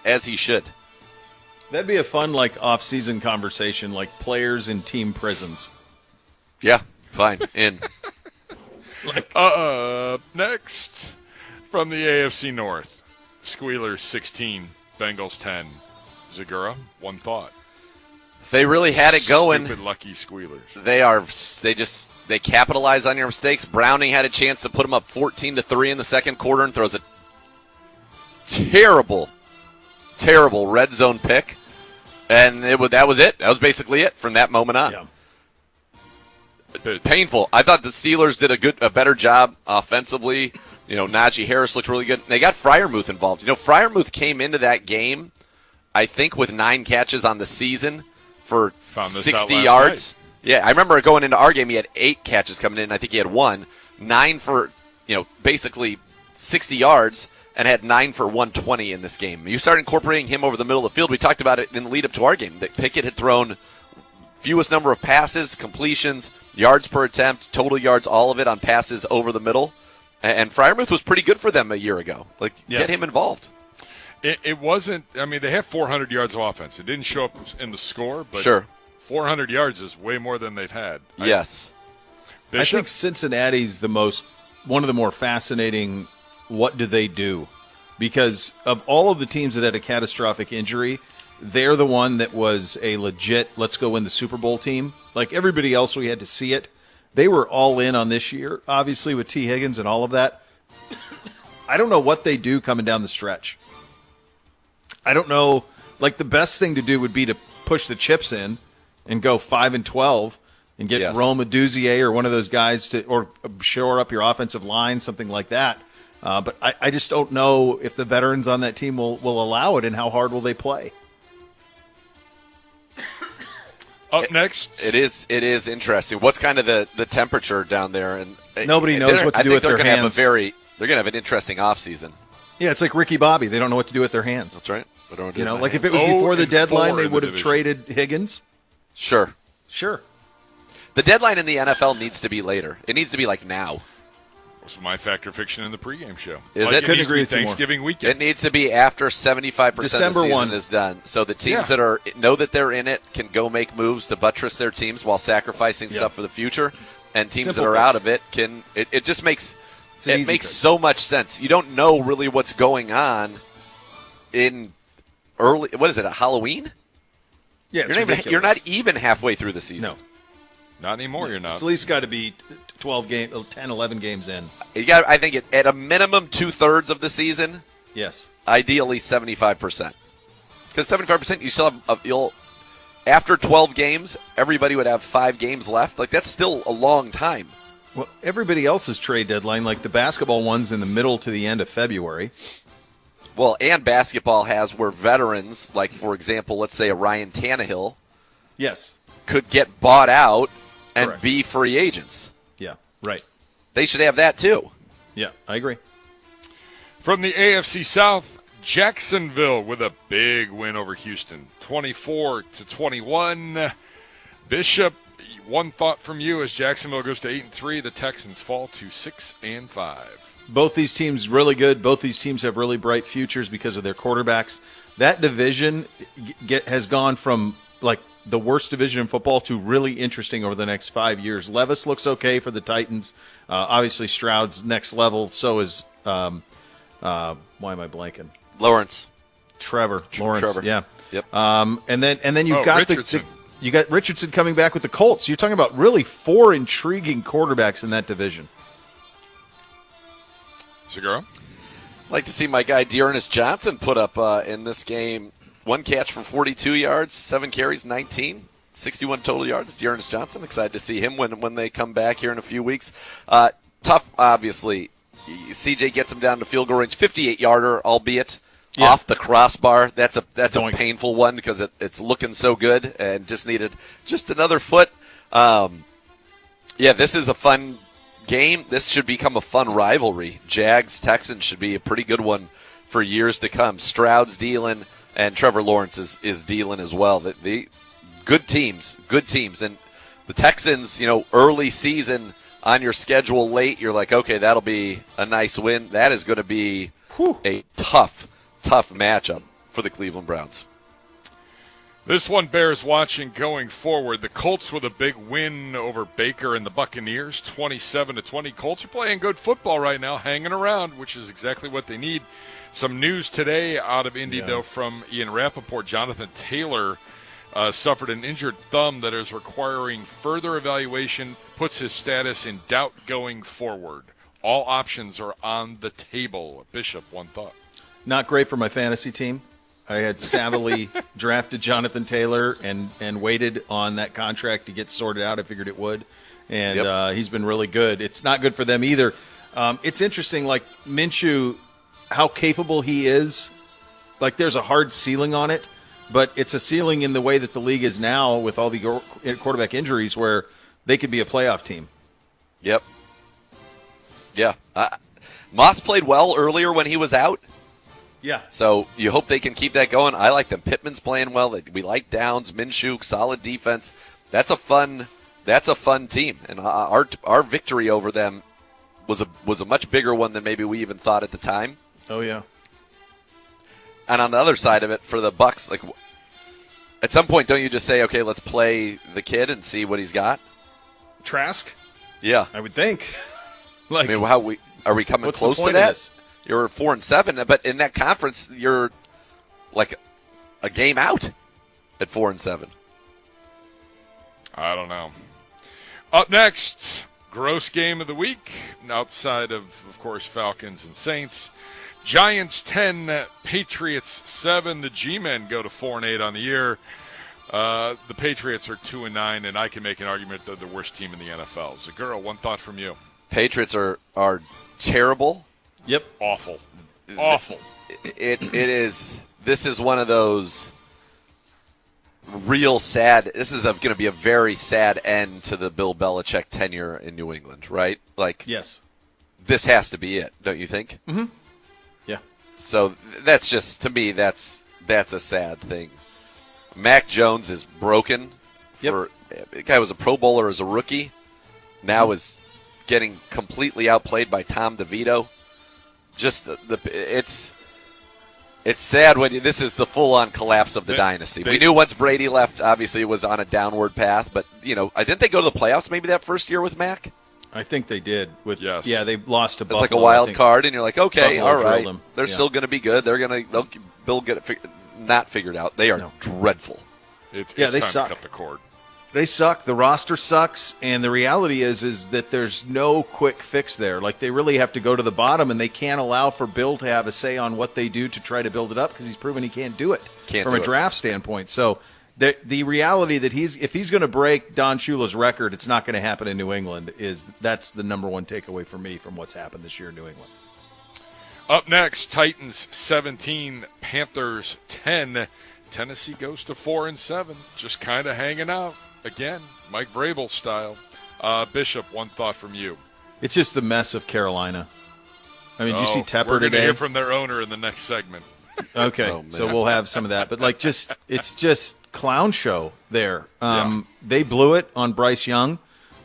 as he should. That'd be a fun off-season conversation, like players in team prisons. Yeah, fine. In. Next from the AFC North, Squealers 16, Bengals 10. Zagura, one thought. They really had it going. Stupid lucky Squealers. They capitalize on your mistakes. Browning had a chance to put them up 14-3 in the second quarter and throws a terrible red zone pick. And that was it. That was basically it from that moment on. Yeah. Painful. I thought the Steelers did a better job offensively. Najee Harris looked really good. They got Freiermuth involved. Freiermuth came into that game, I think, with 9 catches on the season for 60 yards. Night. Yeah, I remember going into our game, he had 8 catches coming in. I think he had 1. 9 for, basically 60 yards, and had 9 for 120 in this game. You start incorporating him over the middle of the field. We talked about it in the lead up to our game, that Pickett had thrown fewest number of passes, completions, yards per attempt, total yards, all of it on passes over the middle. And Freiermuth was pretty good for them a year ago. Get him involved. It wasn't, they had 400 yards of offense. It didn't show up in the score, but sure. 400 yards is way more than they've had. Yes. I think Cincinnati's one of the more fascinating what do they do? Because of all of the teams that had a catastrophic injury, they're the one that was a legit let's go win the Super Bowl team. Like everybody else, we had to see it. They were all in on this year, obviously with T. Higgins and all of that. I don't know what they do coming down the stretch. I don't know. Like, the best thing to do would be to push the chips in and go 5-12 and get Rome Aduzier or one of those guys to, or shore up your offensive line, something like that. But I just don't know if the veterans on that team will allow it, and how hard will they play. Up next, it is interesting. What's kind of the temperature down there? And nobody knows what to do with their hands. They're going to have an interesting offseason. Yeah, it's like Ricky Bobby. They don't know what to do with their hands. That's right. You know, like if it was before the deadline, they would have traded Higgins. Sure. The deadline in the NFL needs to be later. It needs to be like now. Was my Fact or Fiction in the pregame show. Is it? Couldn't agree with you more. Thanksgiving weekend. It needs to be after 75% of the season is done. So the teams that know that they're in it can go make moves to buttress their teams while sacrificing stuff for the future. And teams that are out of it can. It just makes so much sense. You don't know really what's going on in early. What is it? A Halloween? Yeah, you're not even halfway through the season. No. Not anymore, you're not. It's at least got to be 10, 11 games in. I think at a minimum 2/3 of the season. Yes. Ideally 75%. Because 75%, you still have after 12 games, everybody would have 5 games left. Like, that's still a long time. Well, everybody else's trade deadline, like the basketball one's in the middle to the end of February. Well, and basketball has where veterans, like, for example, let's say a Ryan Tannehill, could get bought out and be free agents. Yeah, right. They should have that too. Yeah, I agree. From the AFC South, Jacksonville with a big win over Houston, 24-21. Bishop, one thought from you as Jacksonville goes to 8-3. The Texans fall to 6-5. Both these teams really good. Both these teams have really bright futures because of their quarterbacks. That division has gone from like the worst division in football to really interesting over the next 5 years. Levis looks okay for the Titans. Obviously, Stroud's next level. So is why am I blanking? Trevor Lawrence. Yeah. Yep. And then you've got Richardson. You got Richardson coming back with the Colts. You're talking about really 4 intriguing quarterbacks in that division. Segura? I'd like to see my guy Dearness Johnson put up in this game. 1 catch for 42 yards, 7 carries, 19, 61 total yards. Dearness Johnson, excited to see him when they come back here in a few weeks. Tough, obviously. CJ gets him down to field goal range, 58-yarder, albeit off the crossbar. That's a painful one because it's looking so good and just needed just another foot. This is a fun game. This should become a fun rivalry. Jags-Texans should be a pretty good one for years to come. Stroud's dealing, and Trevor Lawrence is dealing as well. The good teams. And the Texans, early season on your schedule late, you're like, okay, that'll be a nice win. That is going to be a tough matchup for the Cleveland Browns. This one bears watching going forward. The Colts with a big win over Baker and the Buccaneers, 27-20. Colts are playing good football right now, hanging around, which is exactly what they need. Some news today out of Indy, though, from Ian Rappaport. Jonathan Taylor suffered an injured thumb that is requiring further evaluation, puts his status in doubt going forward. All options are on the table. Bishop, one thought. Not great for my fantasy team. I had savvily drafted Jonathan Taylor and waited on that contract to get sorted out. I figured it would. And he's been really good. It's not good for them either. It's interesting, like Minshew, how capable he is. Like, there's a hard ceiling on it, but it's a ceiling in the way that the league is now with all the quarterback injuries where they could be a playoff team. Yep. Yeah. Moss played well earlier when he was out. Yeah. So you hope they can keep that going. I like them. Pittman's playing well. We like Downs, Minshew, solid defense. That's a fun team. And our victory over them was a much bigger one than maybe we even thought at the time. Oh yeah. And on the other side of it, for the Bucs, like at some point, don't you just say, okay, let's play the kid and see what he's got? Trask? Yeah, I would think. Like, I mean, are we coming close to that? You're 4-7, but in that conference, you're like a game out at 4-7. I don't know. Up next, gross game of the week, outside of course, Falcons and Saints. Giants 10, Patriots 7. The G-men go to 4-8 on the year. The Patriots are 2-9, and I can make an argument they're the worst team in the NFL. Zagura, one thought from you. Patriots are terrible. Yep. Awful. It is. This is one of those real sad. This is going to be a very sad end to the Bill Belichick tenure in New England, right? Like, yes, this has to be it, don't you think? Mm-hmm. Yeah. So that's just, to me, that's a sad thing. Mac Jones is broken. The guy was a Pro Bowler as a rookie. Now is getting completely outplayed by Tom DeVito. Just it's sad when this is the full-on collapse of the dynasty. We knew once Brady left, obviously it was on a downward path. But I didn't they go to the playoffs maybe that first year with Mac? I think they did. Yes. Yeah, they lost to Buffalo. It's like a wild card, and you're like, okay, Buffalo all right, them. they're still going to be good. They'll get it not figured out. They are dreadful. It's they time suck. to cut the cord. They suck. The roster sucks, and the reality is that there's no quick fix there. Like, they really have to go to the bottom, and they can't allow for Bill to have a say on what they do to try to build it up because he's proven he can't do it from a draft standpoint. So the reality that if he's going to break Don Shula's record, it's not going to happen in New England. That's the number one takeaway for me from what's happened this year in New England. Up next, Titans 17, Panthers 10. Tennessee goes to 4-7, just kind of hanging out. Again, Mike Vrabel style. Bishop, one thought from you. It's just the mess of Carolina. I mean, did you see Tepper today? We're going to hear from their owner in the next segment. Okay, so we'll have some of that. But, it's just clown show there. They blew it on Bryce Young.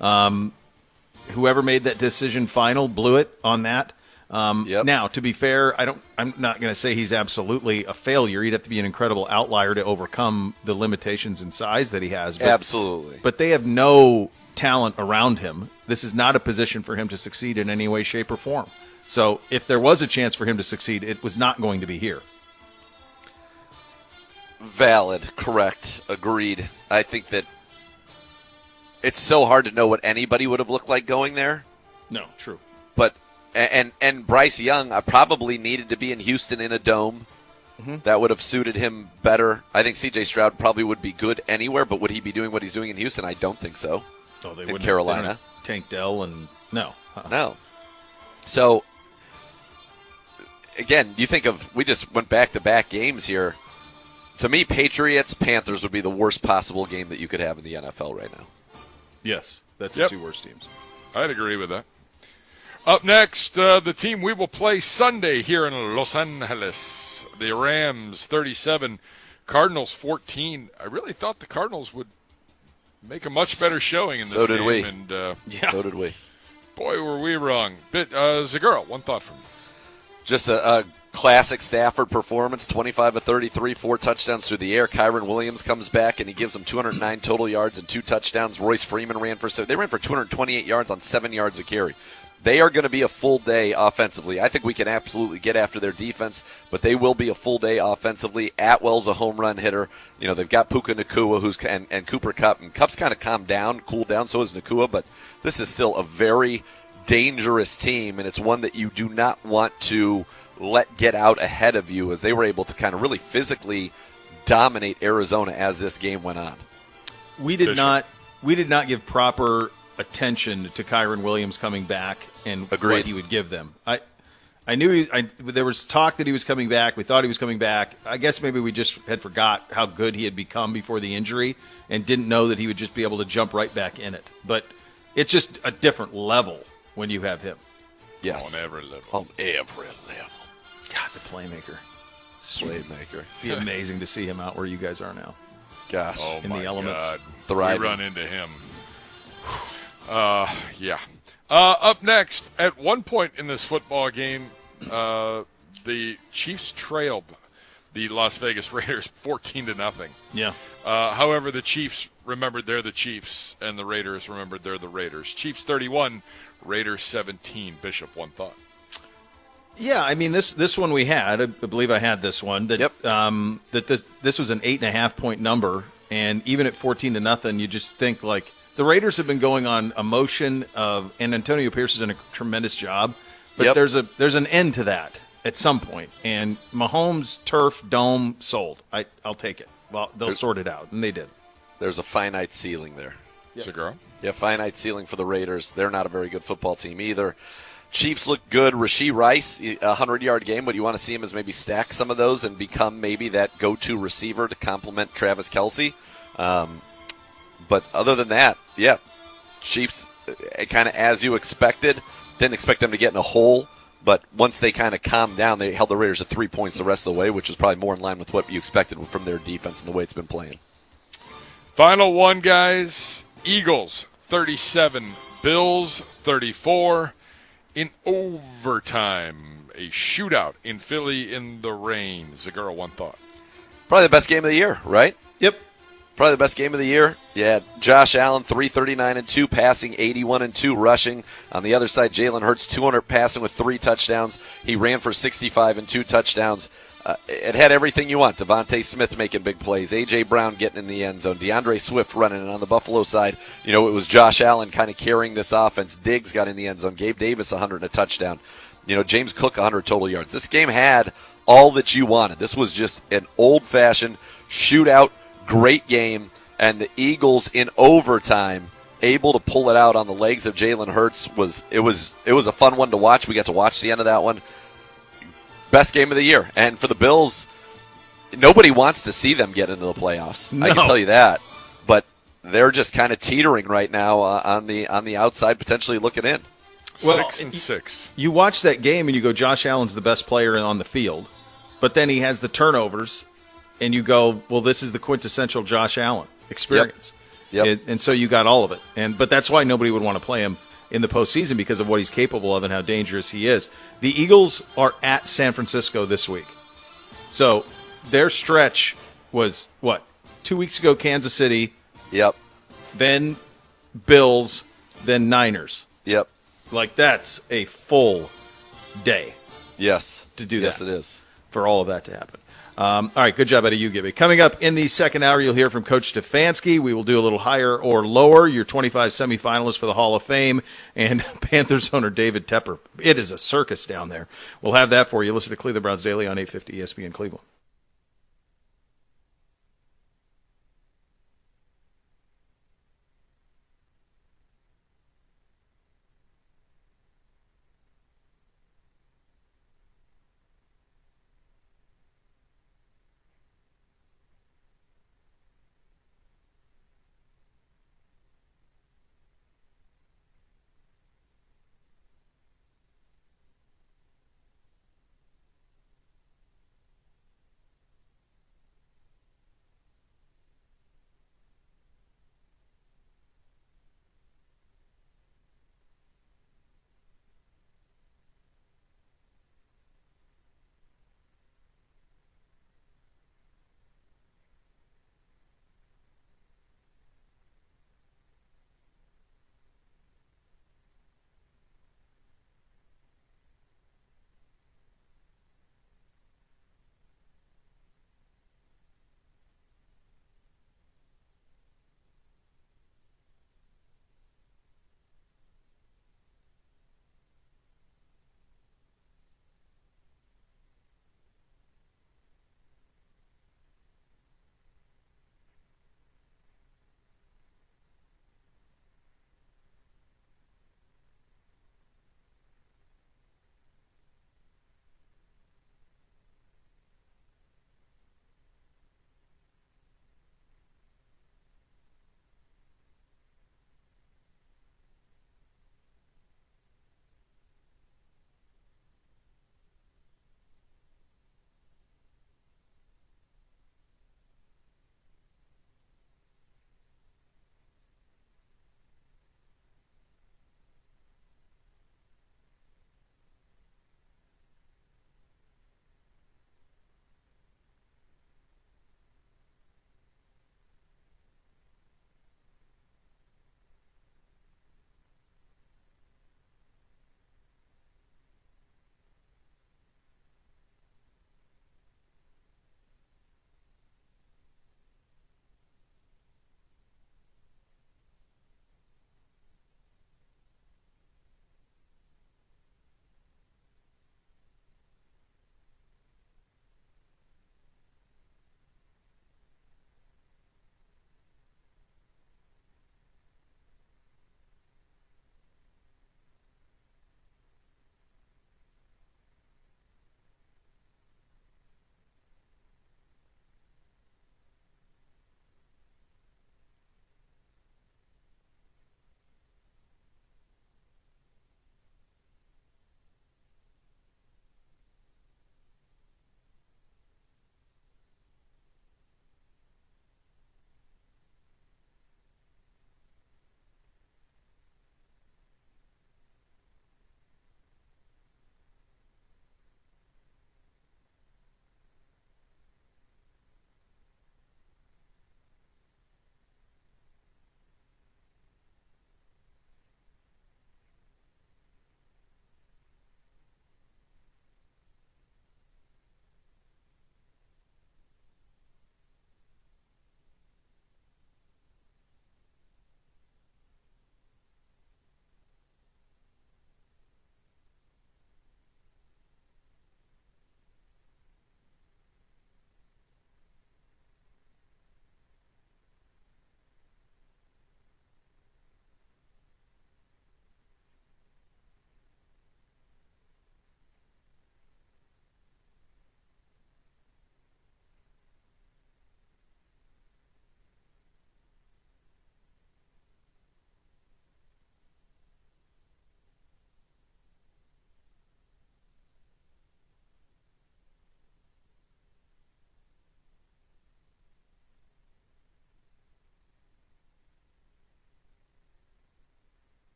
Whoever made that decision final blew it on that. Now, to be fair, I'm not going to say he's absolutely a failure. He'd have to be an incredible outlier to overcome the limitations in size that he has. Absolutely. But they have no talent around him. This is not a position for him to succeed in any way, shape, or form. So if there was a chance for him to succeed, it was not going to be here. Valid, correct, agreed. I think that it's so hard to know what anybody would have looked like going there. No, true. But and Bryce Young probably needed to be in Houston in a dome. Mm-hmm. That would have suited him better. I think C.J. Stroud probably would be good anywhere, but would he be doing what he's doing in Houston? I don't think so. Oh, they in wouldn't Carolina. Tank Dell and no. No. So, again, you think of, we just went back-to-back games here. To me, Patriots-Panthers would be the worst possible game that you could have in the NFL right now. Yes, that's the two worst teams. I'd agree with that. Up next, the team we will play Sunday here in Los Angeles. The Rams 37, Cardinals 14. I really thought the Cardinals would make a much better showing in this game. So did we. And, So did we. Boy, were we wrong. Zagura, one thought from you. Just a classic Stafford performance, 25 of 33, 4 touchdowns through the air. Kyren Williams comes back, and he gives them 209 total yards and 2 touchdowns. Royce Freeman ran for 7. They ran for 228 yards on 7 yards a carry. They are going to be a full day offensively. I think we can absolutely get after their defense, but they will be a full day offensively. Atwell's a home run hitter. They've got Puka Nacua and Cooper Kupp. And Kupp's kind of cooled down, so is Nacua, but this is still a very dangerous team, and it's one that you do not want to let get out ahead of you, as they were able to kind of really physically dominate Arizona as this game went on. We did not give proper attention to Kyren Williams coming back and Agreed. what he would give them. I knew there was talk that he was coming back. We thought he was coming back. I guess maybe we just had forgot how good he had become before the injury and didn't know that he would just be able to jump right back in it. But it's just a different level when you have him. Yes. On every level. On every level. God, the playmaker. Playmaker. Be amazing to see him out where you guys are now. Gosh. Oh, in my the elements. God. Thriving. We run into him. Yeah. Up next, at one point in this football game, the Chiefs trailed the Las Vegas Raiders 14-0. Yeah. However, the Chiefs remembered they're the Chiefs, and the Raiders remembered they're the Raiders. Chiefs 31, Raiders 17. Bishop, one thought. Yeah, I mean this one we had. I believe I had this one. That that this was an 8.5 point number, and even at 14-0, you just think like the Raiders have been going on a motion of, and Antonio Pierce has done a tremendous job, but there's an end to that at some point. And Mahomes, turf, dome, sold. I'll take it. Well, they'll sort it out, and they did. There's a finite ceiling there. Segura? Yeah, finite ceiling for the Raiders. They're not a very good football team either. Chiefs look good. Rashee Rice, a 100-yard game, but you want to see him as maybe stack some of those and become maybe that go-to receiver to complement Travis Kelce. But other than that, yeah, Chiefs kind of as you expected. Didn't expect them to get in a hole, but once they kind of calmed down, they held the Raiders at 3 points the rest of the way, which was probably more in line with what you expected from their defense and the way it's been playing. Final one, guys. Eagles 37, Bills 34. In overtime, a shootout in Philly in the rain. Segura, one thought. Probably the best game of the year, right? Yep. Probably the best game of the year. Yeah, Josh Allen, 339-2, passing 81-2, rushing. On the other side, Jalen Hurts, 200 passing with 3 touchdowns. He ran for 65 and 2 touchdowns. It had everything you want. Devontae Smith making big plays. A.J. Brown getting in the end zone. DeAndre Swift running. And on the Buffalo side, it was Josh Allen kind of carrying this offense. Diggs got in the end zone. Gabe Davis, 100 and a touchdown. James Cook, 100 total yards. This game had all that you wanted. This was just an old-fashioned shootout, great game. And the Eagles in overtime able to pull it out on the legs of Jalen Hurts. It was a fun one to watch. We got to watch the end of that one. Best game of the year. And for the Bills, nobody wants to see them get into the playoffs. No. I can tell you that. But they're just kind of teetering right now on the outside, potentially looking in. Well, 6-6. You watch that game and you go, Josh Allen's the best player on the field. But then he has the turnovers, and you go, well, this is the quintessential Josh Allen experience. Yep. And so you got all of it. But that's why nobody would want to play him in the postseason, because of what he's capable of and how dangerous he is. The Eagles are at San Francisco this week. So their stretch was, 2 weeks ago, Kansas City. Yep. Then Bills, then Niners. Yep. That's a full day. Yes. To do that. Yes, it is. For all of that to happen. All right, good job out of you, Gibby. Coming up in the second hour, you'll hear from Coach Stefanski. We will do a little higher or lower, your 25 semifinalists for the Hall of Fame, and Panthers owner David Tepper. It is a circus down there. We'll have that for you. Listen to Cleveland Browns Daily on 850 ESPN Cleveland.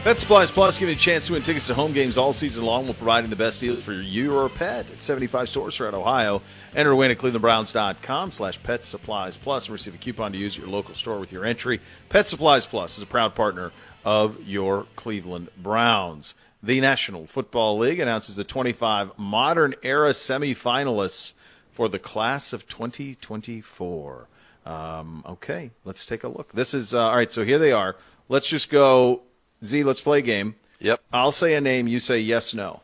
Pet Supplies Plus giving you a chance to win tickets to home games all season long while providing the best deals for you or pet at 75 stores throughout Ohio. Enter to win at clevelandbrowns.com/Pet Supplies Plus and receive a coupon to use at your local store with your entry. Pet Supplies Plus is a proud partner of your Cleveland Browns. The National Football League announces the 25 modern era semifinalists for the class of 2024. Okay, let's take a look. This is, all right, so here they are. Let's just go, Z, let's play a game. Yep. I'll say a name, you say yes, no.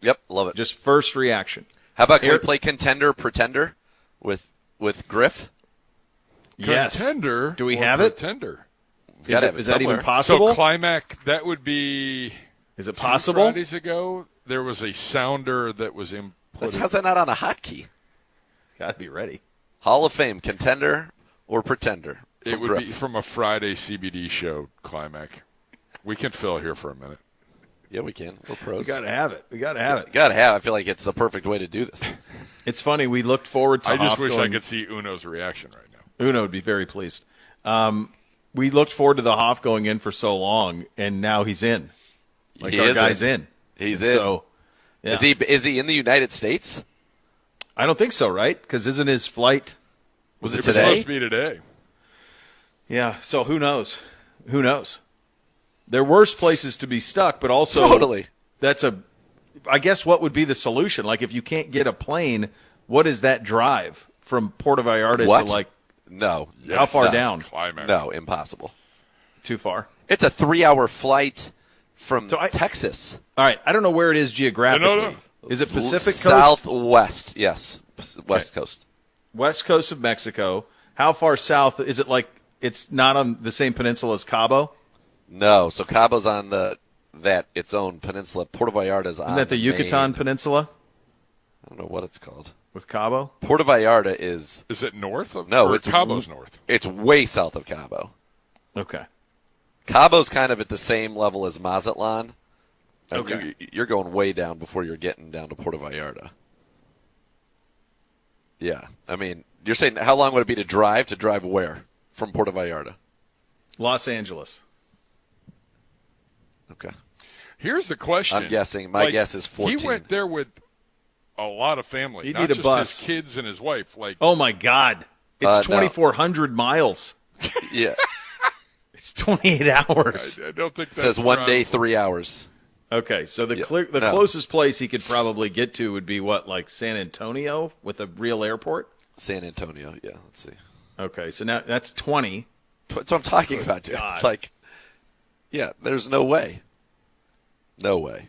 Yep, love it. Just first reaction. How about can we play Contender, Pretender with Griff? Yes. Contender. Do we have it? Pretender. Is that even possible? So Climax, that would be. Is it possible? 2 Fridays ago, there was a sounder that was input. How's that not on a hotkey? Got to be ready. Hall of Fame, Contender or Pretender? It would be from a Friday CBD show, Climax. We can fill here for a minute. Yeah, we can. We're pros. We got to have it. Got to have. I feel like it's the perfect way to do this. It's funny. We looked forward to. I just wish I could see Uno's reaction right now. Uno would be very pleased. We looked forward to the Hoff going in for so long, and now he's in. Like our guy's in. He's in. So, yeah. Is he in the United States? I don't think so, right? Because isn't his flight? Was it It was today? supposed to be today. Yeah. So who knows? Who knows? There are worse places to be stuck, but also Totally. I guess what would be the solution? Like if you can't get a plane, what is that drive from Puerto Vallarta to like? No. How far down? Climax. No, impossible. Too far. It's a 3-hour flight from So Texas. All right. I don't know where it is geographically. No. Is it Pacific Coast? Southwest, yes. West Coast. West coast of Mexico. How far south? Is it like it's not on the same peninsula as Cabo? No, so Cabo's on its own peninsula. Puerto Vallarta's on Isn't that the Yucatan main, Peninsula I don't know what it's called. with Cabo? Puerto Vallarta is Is it north of? No, or it's Cabo's north. It's way south of Cabo. Okay. Cabo's kind of at the same level as Mazatlan. And Okay. You're going way down before you're getting down to Puerto Vallarta. Yeah. I mean, you're saying how long would it be to drive? To drive where? From Puerto Vallarta? Los Angeles. Okay. Here's the question. I'm guessing. My guess is 14. He went there with a lot of family. He'd not need a just bus. his kids and his wife. Like, Oh my God! It's 2,400 miles. Yeah. It's 28 hours. I don't think It that's says 1 day, drivable. 3 hours. Okay, so the No. closest place he could probably get to would be what, like San Antonio with a real airport? San Antonio. Yeah, let's see. Okay, so now that's 20. That's what I'm talking about, dude. God. Like, yeah, there's no way. No way.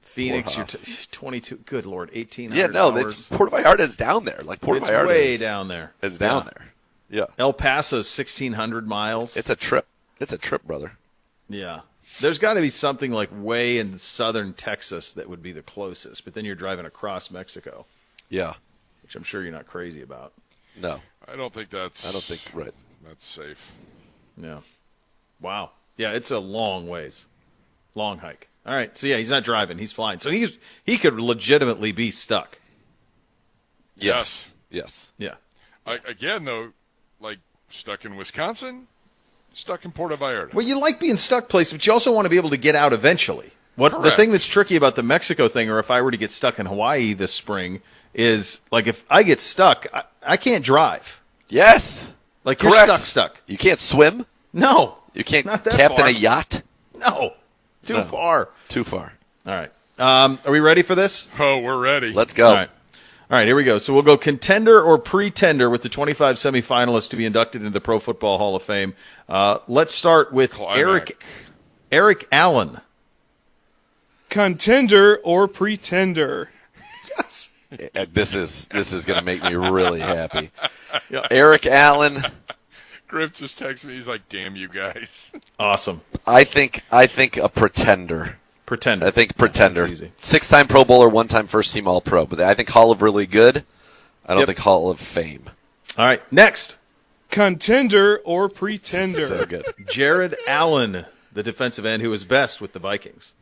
Phoenix, Poor you're 22. Good Lord, 1,800 Yeah, no, hours. Puerto Vallarta is down there. Like Puerto It's Vallarta way is down there. Is down Yeah. there. Yeah, El Paso's 1,600 miles. it's a trip. It's a trip, brother. Yeah. There's got to be something like way in southern Texas that would be the closest, but then you're driving across Mexico, Yeah, which I'm sure you're not crazy about. no, I don't think that's. I don't think right. that's safe. Yeah. Wow. Yeah, it's a long ways. Long hike. All right. So yeah, he's not driving, he's flying. So he could legitimately be stuck. Yes, yes. Yeah. Again, though, like stuck in Wisconsin, stuck in Puerto Vallarta. Well, you like being stuck places, but you also want to be able to get out eventually. The Correct. thing that's tricky about the Mexico thing, or if I were to get stuck in Hawaii this spring, is like if I get stuck, I can't drive. Yes. Like you're Correct. stuck. You can't swim. No. You can't Not that captain far. a yacht. No. Too No. far. Too far. All right. Are we ready for this? Oh, we're ready. Let's go. All right. All right, here we go. So we'll go contender or pretender with the 25 semifinalists to be inducted into the Pro Football Hall of Fame. Let's start with Climax. Eric Allen. Contender or pretender? Yes. This is going to make me really happy. Yeah. Eric Allen. Griff just texted me. He's like, "Damn you guys." Awesome. I think a pretender. Pretender. I think pretender. That's easy. 6-time Pro Bowler, 1-time first team All Pro. But I think Hall of Really Good. I don't Yep. think Hall of Fame. All right, next. Contender or pretender? So good. Jared Allen, the defensive end who was best with the Vikings.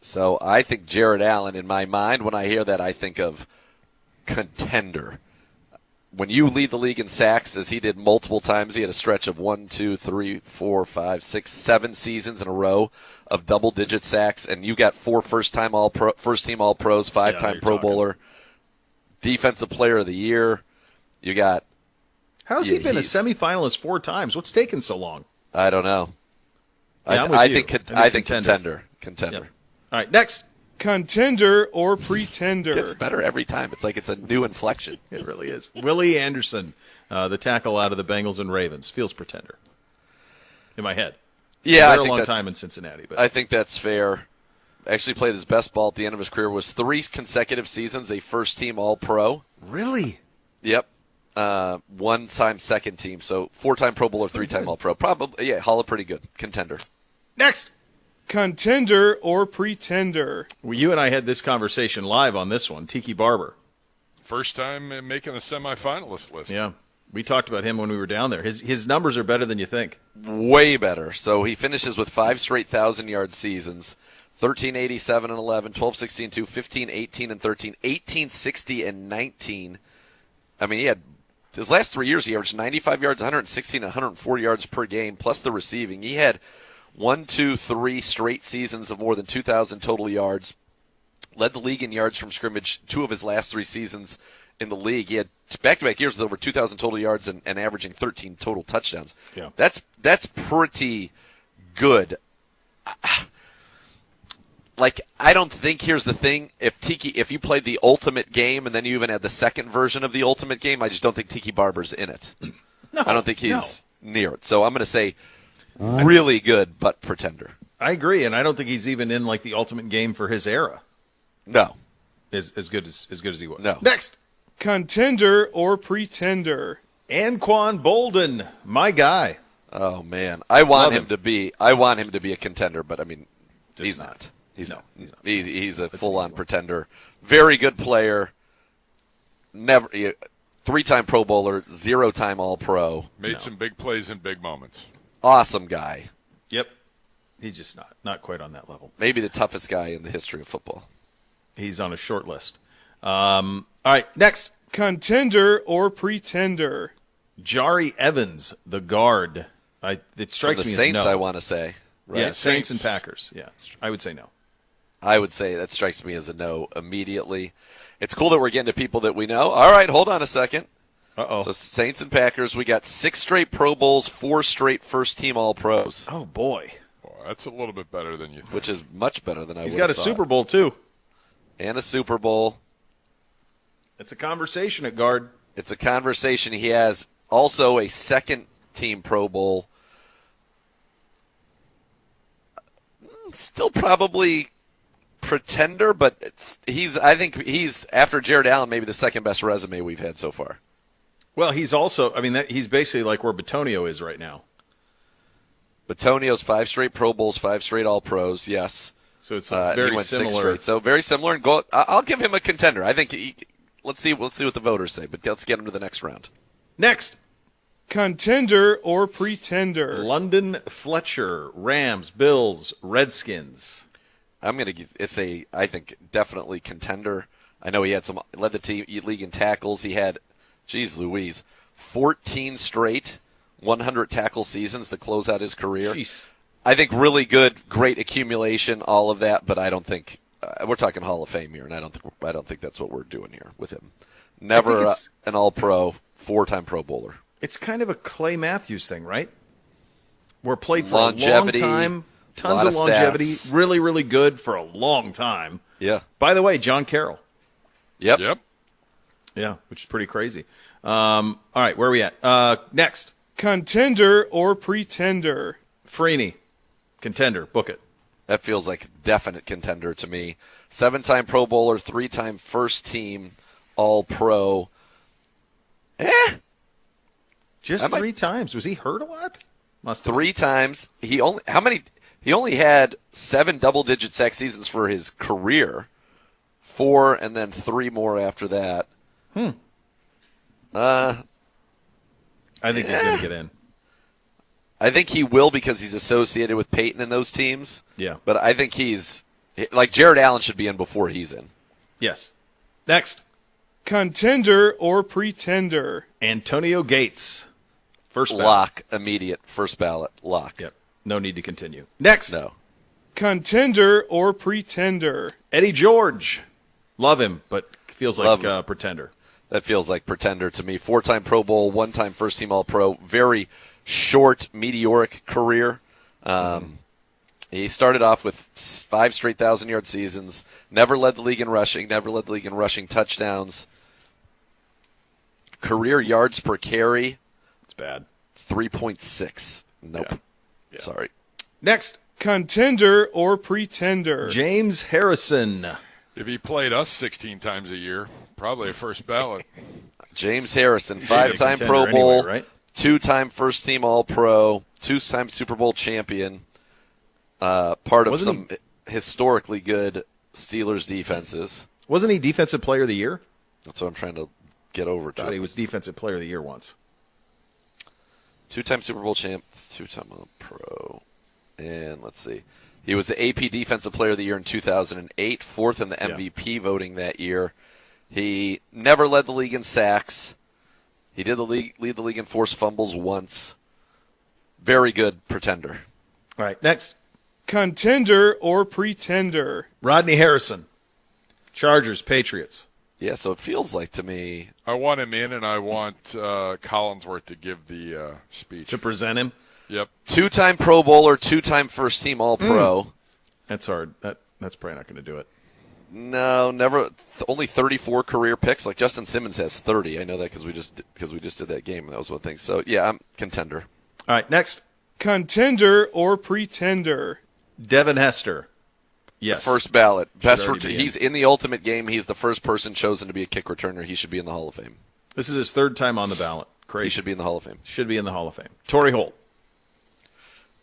So I think Jared Allen, in my mind, when I hear that, I think of contender. when you lead the league in sacks, as he did multiple times, he had a stretch of 1, 2, 3, 4, 5, 6, 7 seasons in a row of double-digit sacks, and you got 4 first-team All-Pros, 5-time Pro Bowler, Defensive Player of the Year. You got. How's he been a semifinalist 4 times? What's taken so long? I don't know. Yeah, I think contender. Yep. All right, next. Contender or pretender? Gets better every time. It's like it's a new inflection. It really is. Willie Anderson, the tackle out of the Bengals and Ravens, feels pretender in my head. Yeah, I think a long time in Cincinnati. But I think that's fair. Actually played his best ball at the end of his career. Was 3 consecutive seasons a first-team All-Pro. Really? Yep. 1-time second team. So 4-time Pro Bowler, 3-time All-Pro. Probably, yeah, Hall of pretty good. Contender. Next. Contender or pretender? Well, you and I had this conversation live on this one. Tiki Barber. First time making a semifinalist list. Yeah. We talked about him when we were down there. His numbers are better than you think. Way better. So he finishes with 5 straight 1,000-yard seasons. 1387 and 11, 1216 2, 1518 and 13, 1860 and 19. I mean, he had his last 3 years, he averaged 95 yards, 116 and 104 yards per game, plus the receiving. He had 1, 2, 3 straight seasons of more than 2,000 total yards. Led the league in yards from scrimmage 2 of his last 3 seasons in the league. He had back-to-back years with over 2,000 total yards and averaging 13 total touchdowns. Yeah. That's pretty good. Like, I don't think, here's the thing, if you played the ultimate game and then you even had the second version of the ultimate game, I just don't think Tiki Barber's in it. No, I don't think he's near it. So I'm going to say really good, but pretender. I agree, and I don't think he's even in like the ultimate game for his era. No. As good as he was. No. Next. Contender or pretender? Anquan Bolden, my guy. Oh man, I want him to be a contender, but I mean, he's not. He's not. He's a full-on pretender. Very good player. 3-time Pro Bowler, 0-time All-Pro. Made some big plays in big moments. Awesome guy. Yep. He's just not quite on that level. Maybe the toughest guy in the history of football. He's on a short list. All right, next. Contender or pretender? Jari Evans, the guard. It strikes me Saints, as no. I want to say. Right? Yeah, Saints and Packers. Yeah, I would say no. I would say that strikes me as a no immediately. It's cool that we're getting to people that we know. All right, hold on a second. Uh-oh. So Saints and Packers, we got 6 straight Pro Bowls, 4 straight first-team All-Pros. Oh, boy. Boy, that's a little bit better than you think. Which is much better than I would have He's got a thought. Super Bowl, too. And a Super Bowl. It's a conversation at guard. It's a conversation. He has also a second-team Pro Bowl. Still probably pretender, but I think he's, after Jared Allen, maybe the second best resume we've had so far. Well, he's also, he's basically like where Bitonio is right now. Bitonio's 5 straight Pro Bowls, 5 straight All-Pros, yes. So it's very similar. 6 straight. So very similar. And I'll give him a contender. I think let's see what the voters say, but let's get him to the next round. Next. Contender or pretender? London Fletcher, Rams, Bills, Redskins. I'm going to give I think definitely contender. I know he had led the league in tackles. He had, geez Louise, 14 straight 100 tackle seasons to close out his career. Jeez. I think really good, great accumulation, all of that, but I don't think we're talking Hall of Fame here, and I don't think that's what we're doing here with him. Never an All-Pro, 4-time Pro Bowler. It's kind of a Clay Matthews thing, right? We're played for longevity, a long time, tons of longevity, stats. really, really good for a long time. Yeah. By the way, John Carroll. Yep. Yeah, which is pretty crazy. All right, where are we at? Next. Contender or pretender? Freeney, contender, book it. That feels like a definite contender to me. 7-time Pro Bowler, 3-time first team All-Pro. Just 3 times. Was he hurt a lot? Must have. 3 times. He only had 7 double-digit sack seasons for his career. 4 and then 3 more after that. I think he's going to get in. I think he will because he's associated with Peyton in those teams. Yeah. But I think he's like Jared Allen should be in before he's in. Yes. Next. Contender or pretender? Antonio Gates. First ballot. Lock, immediate, first ballot, lock. Yep. No need to continue. Next. No. Contender or pretender? Eddie George. Love him, but feels like pretender. That feels like pretender to me. 4-time Pro Bowl, 1-time first-team All-Pro. Very short, meteoric career. He started off with 5 straight 1,000-yard seasons. Never led the league in rushing. Never led the league in rushing touchdowns. Career yards per carry. It's bad. 3.6. Nope. Yeah. Sorry. Next. Contender or pretender? James Harrison. If he played us 16 times a year, probably a first ballot. James Harrison, 5-time Pro Bowl, anyway, right? 2-time first-team All-Pro, 2-time Super Bowl champion, part of some historically good Steelers defenses. Wasn't he Defensive Player of the Year? That's what I'm trying to get over to. Thought he was Defensive Player of the Year once. 2-time Super Bowl champ, 2-time All-Pro, and let's see. He was the AP Defensive Player of the Year in 2008, 4th in the MVP voting that year. He never led the league in sacks. He did lead the league in forced fumbles once. Very good pretender. All right, next. Contender or pretender? Rodney Harrison. Chargers, Patriots. Yeah, so it feels like to me. I want him in, and I want Collinsworth to give the speech. To present him? Yep. 2-time Pro Bowler, 2-time first-team All-Pro. That's hard. That's probably not going to do it. No, never. Only 34 career picks. Like Justin Simmons has 30. I know that because we just did that game. That was one thing. So yeah, I'm contender. All right, next. Contender or pretender? Devin Hester. Yes. First ballot. He's in the ultimate game. He's the first person chosen to be a kick returner. He should be in the Hall of Fame. This is his 3rd time on the ballot. Crazy. He should be in the Hall of Fame. Should be in the Hall of Fame. Torrey Holt.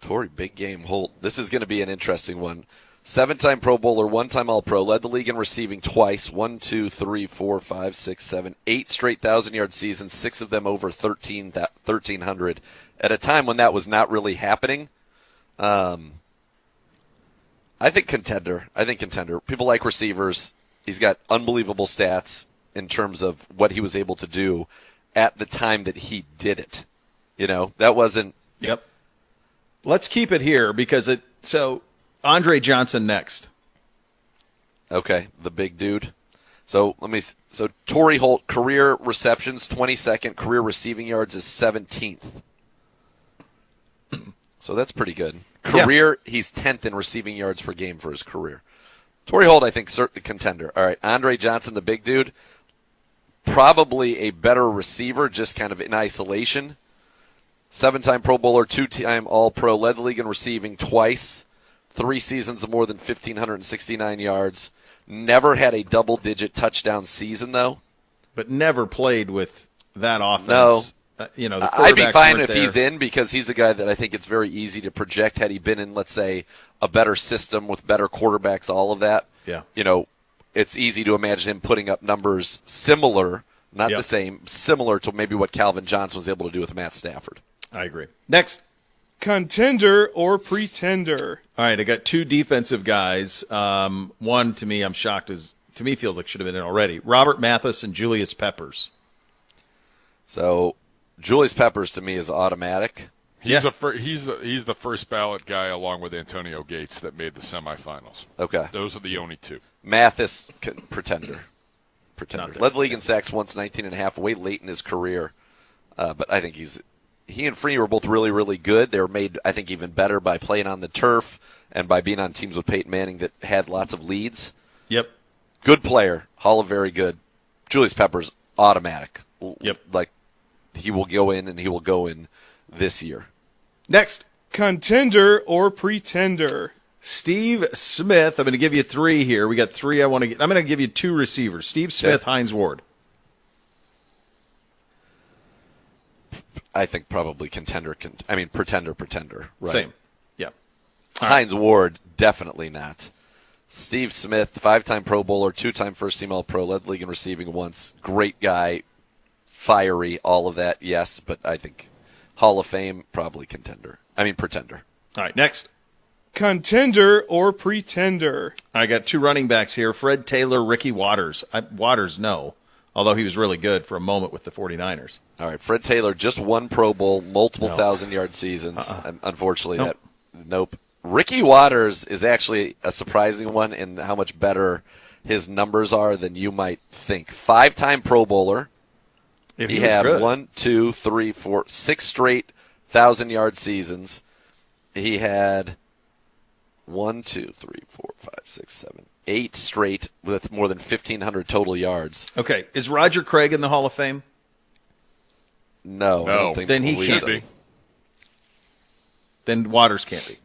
Torrey, big game Holt. This is going to be an interesting one. 7-time Pro Bowler, 1-time All-Pro, led the league in receiving twice. 1, 2, 3, 4, 5, 6, 7, 8 straight 1,000-yard seasons, 6 of them over 1,300 at a time when that was not really happening. I think contender. People like receivers. He's got unbelievable stats in terms of what he was able to do at the time that he did it. You know, that wasn't. Yep. Let's keep it here because so Andre Johnson next. Okay, the big dude. So Torrey Holt, career receptions 22nd, career receiving yards is 17th. So that's pretty good. Career, he's 10th in receiving yards per game for his career. Torrey Holt, I think, certainly contender. All right, Andre Johnson, the big dude, probably a better receiver, just kind of in isolation. 7-time Pro Bowler, 2-time All-Pro, led the league in receiving twice, 3 seasons of more than 1,569 yards. Never had a double-digit touchdown season, though. But never played with that offense. No. The I'd be fine if there. he's in because he's a guy that I think it's very easy to project had he been in, let's say, a better system with better quarterbacks, all of that. Yeah. It's easy to imagine him putting up numbers similar, not the same, similar to maybe what Calvin Johnson was able to do with Matt Stafford. I agree. Next. Contender or pretender? All right, I got 2 defensive guys. One, to me, I'm shocked, to me feels like should have been in already. Robert Mathis and Julius Peppers. So Julius Peppers to me is automatic. He's the first ballot guy along with Antonio Gates that made the semifinals. Okay. Those are the only 2. Mathis, pretender. Led the league in sacks once, 19.5, way late in his career. But I think he and Freeney were both really, really good. They were made, I think, even better by playing on the turf and by being on teams with Peyton Manning that had lots of leads. Yep. Good player. Hall of very good. Julius Peppers, automatic. Yep. Like, he will go in, and he will go in this year. Next. Contender or pretender? Steve Smith. I'm going to give you 3 here. We got 3 I want to get. I'm going to give you 2 receivers. Steve Smith, Hines Ward. I think probably pretender. Right? Same. Yeah. Hines Ward, definitely not. Steve Smith, 5-time Pro Bowler, 2-time first-team All-Pro, led the league in receiving once. Great guy, fiery, all of that, yes, but I think Hall of Fame, probably pretender. All right, next. Contender or pretender? I got 2 running backs here. Fred Taylor, Ricky Waters. Waters, no. although he was really good for a moment with the 49ers. All right, Fred Taylor, just one Pro Bowl, multiple 1,000-yard seasons. Unfortunately, nope. Ricky Watters is actually a surprising one in how much better his numbers are than you might think. 5-time Pro Bowler. He had good. 1, 2, 3, 4, 6 straight 1,000-yard seasons. He had 1, 2, 3, 4, 5, 6, 7, 8 straight with more than 1,500 total yards. Okay, is Roger Craig in the Hall of Fame? No. I don't think then he can't be. Then Watters can't be.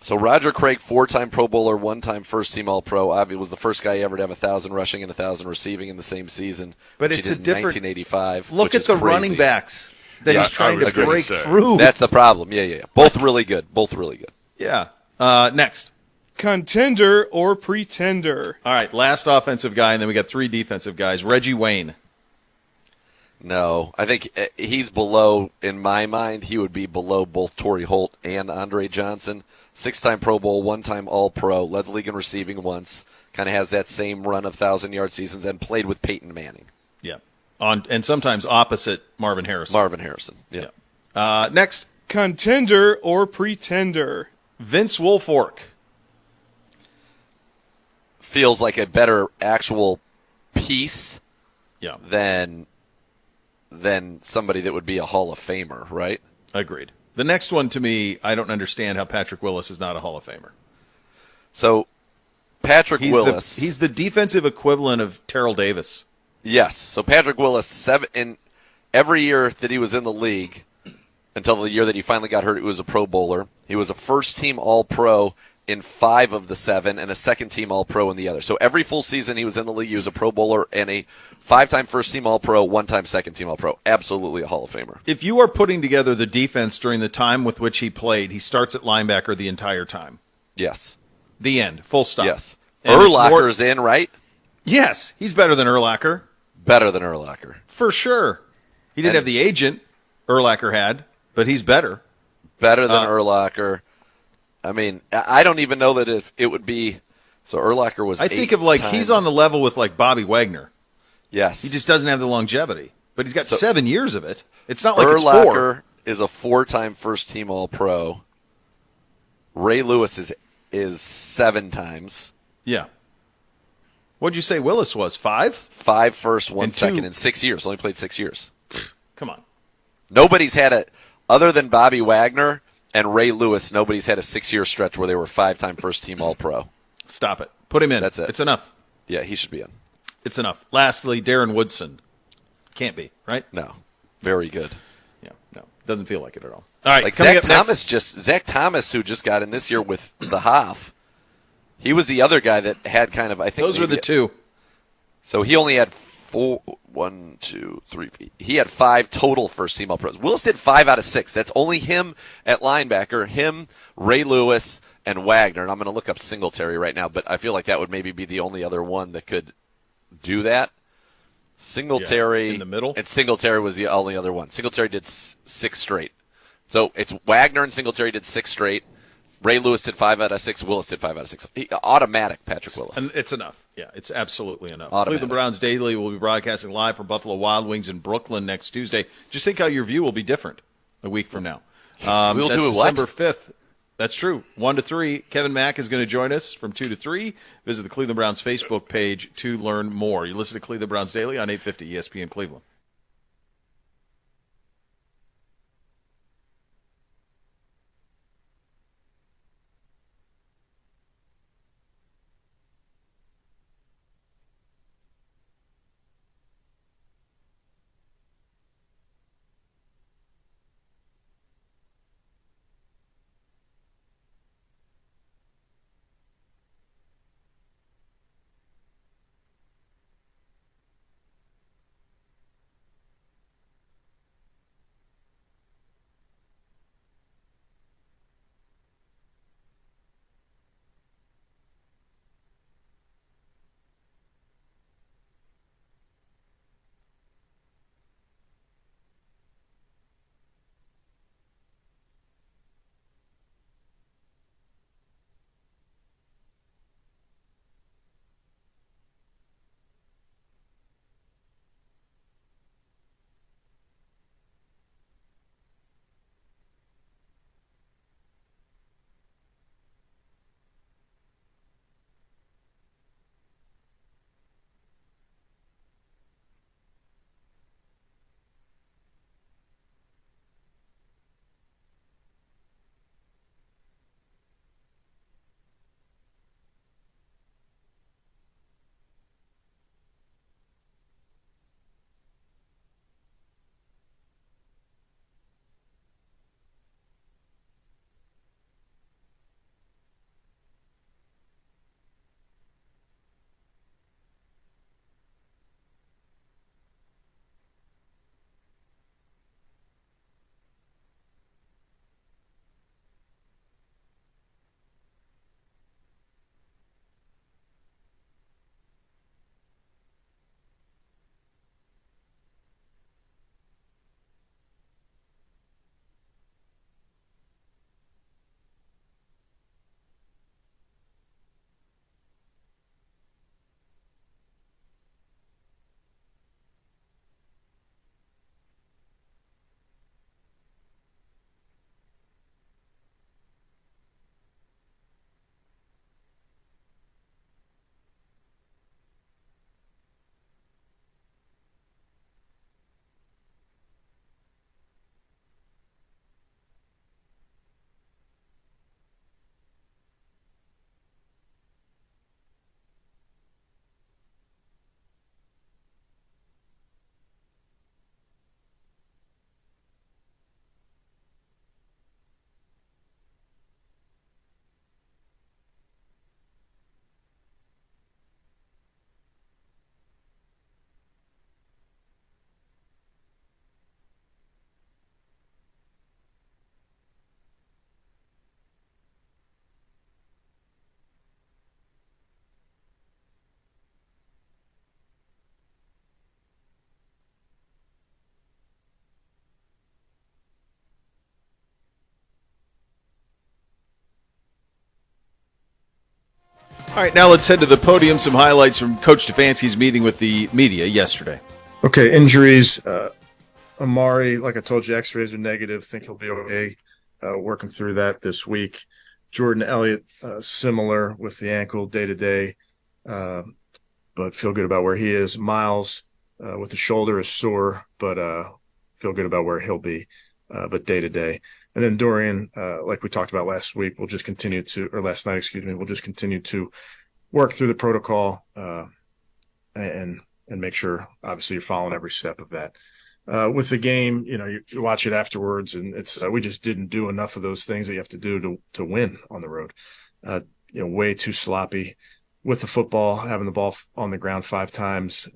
So Roger Craig, 4-time Pro Bowler, 1-time first-team All-Pro. Obviously, was the first guy ever to have 1,000 rushing and 1,000 receiving in the same season. But which it's he a did different. in 1985. Look which at is the crazy. running backs that Yes, he's trying I was to gonna break say. through. That's the problem. Yeah. Both really good. Yeah. Next. Contender or pretender? All right, last offensive guy, and then we got 3 defensive guys. Reggie Wayne. No, I think he's below, in my mind, he would be below both Torrey Holt and Andre Johnson. 6-time Pro Bowl, 1-time All-Pro, led the league in receiving once, kind of has that same run of 1,000-yard seasons, and played with Peyton Manning. Yeah. And sometimes opposite Marvin Harrison. Yeah. Next. Contender or pretender? Vince Wilfork. Feels like a better actual piece Yeah. than somebody that would be a Hall of Famer, right? Agreed. The next one, to me, I don't understand how Patrick Willis is not a Hall of Famer. So Patrick He's Willis. he's the defensive equivalent of Terrell Davis. Yes. So Patrick Willis, in every year that he was in the league, until the year that he finally got hurt, he was a Pro Bowler. He was a first-team All-Pro in 5 of the 7, and a second-team All-Pro in the other. So every full season he was in the league, he was a Pro Bowler and a 5-time first-team All-Pro, 1-time second-team All-Pro. Absolutely a Hall of Famer. If you are putting together the defense during the time with which he played, he starts at linebacker the entire time. Yes. The end. Full stop. Yes. And it's Urlacher's in, right? Yes, he's better than Urlacher. Better than Urlacher. For sure. He didn't have the agent Urlacher had, but he's better. Better than Urlacher. I mean, I don't even know that if it would be. So Urlacher was. I think of he's on the level with Bobby Wagner. Yes. He just doesn't have the longevity, but he's got 7 years of it. It's not like Urlacher it's 4. is a 4-time first-team All-Pro. Ray Lewis is 7 times. Yeah. What'd you say Willis was? 5? 5 first, 1 And second 2. in 6 years. Only played 6 years. Come on. Nobody's had a, other than Bobby Wagner and Ray Lewis, nobody's had a 6-year stretch where they were 5-time first-team All-Pro. Stop it. Put him in. That's it. It's enough. Yeah, he should be in. It's enough. Lastly, Darren Woodson. Can't be, right? No. Very good. Yeah, no. Doesn't feel like it at all. All right, Like coming Zach up next- Thomas Zach Thomas, who just got in this year with the Hoff, he was the other guy that had kind of, I think. Those are the 2. So he only had 4, 1, 2, 3. He had 5 total first-team All-Pros. Willis did 5 out of 6. That's only him at linebacker, him, Ray Lewis, and Wagner. And I'm going to look up Singletary right now, but I feel like that would maybe be the only other one that could do that. Singletary. Yeah, in the middle? And Singletary was the only other one. Singletary did 6 straight. So it's Wagner and Singletary did 6 straight. Ray Lewis did 5 out of 6. Willis did 5 out of 6. Automatic, Patrick Willis. And it's enough. Yeah, it's absolutely enough. Automatic. Cleveland Browns Daily will be broadcasting live from Buffalo Wild Wings in Brooklyn next Tuesday. Just think how your view will be different a week from now. We'll that's do what? December 5th. That's true. 1 to 3. Kevin Mack is going to join us from 2 to 3. Visit the Cleveland Browns Facebook page to learn more. You listen to Cleveland Browns Daily on 850 ESPN Cleveland. All right, now let's head to the podium. Some highlights from Coach Stefanski's meeting with the media yesterday. Okay, injuries. Amari, like I told you, x-rays are negative. Think he'll be okay. Working through that this week. Jordan Elliott, similar with the ankle day-to-day, but feel good about where he is. Miles, with the shoulder, is sore, but feel good about where he'll be, but day-to-day. And then Dorian, like we talked about last night, we'll just continue to work through the protocol and make sure, obviously, you're following every step of that. With the game, you watch it afterwards, and it's we just didn't do enough of those things that you have to do to win on the road. Way too sloppy with the football, having the ball on the ground 5 times,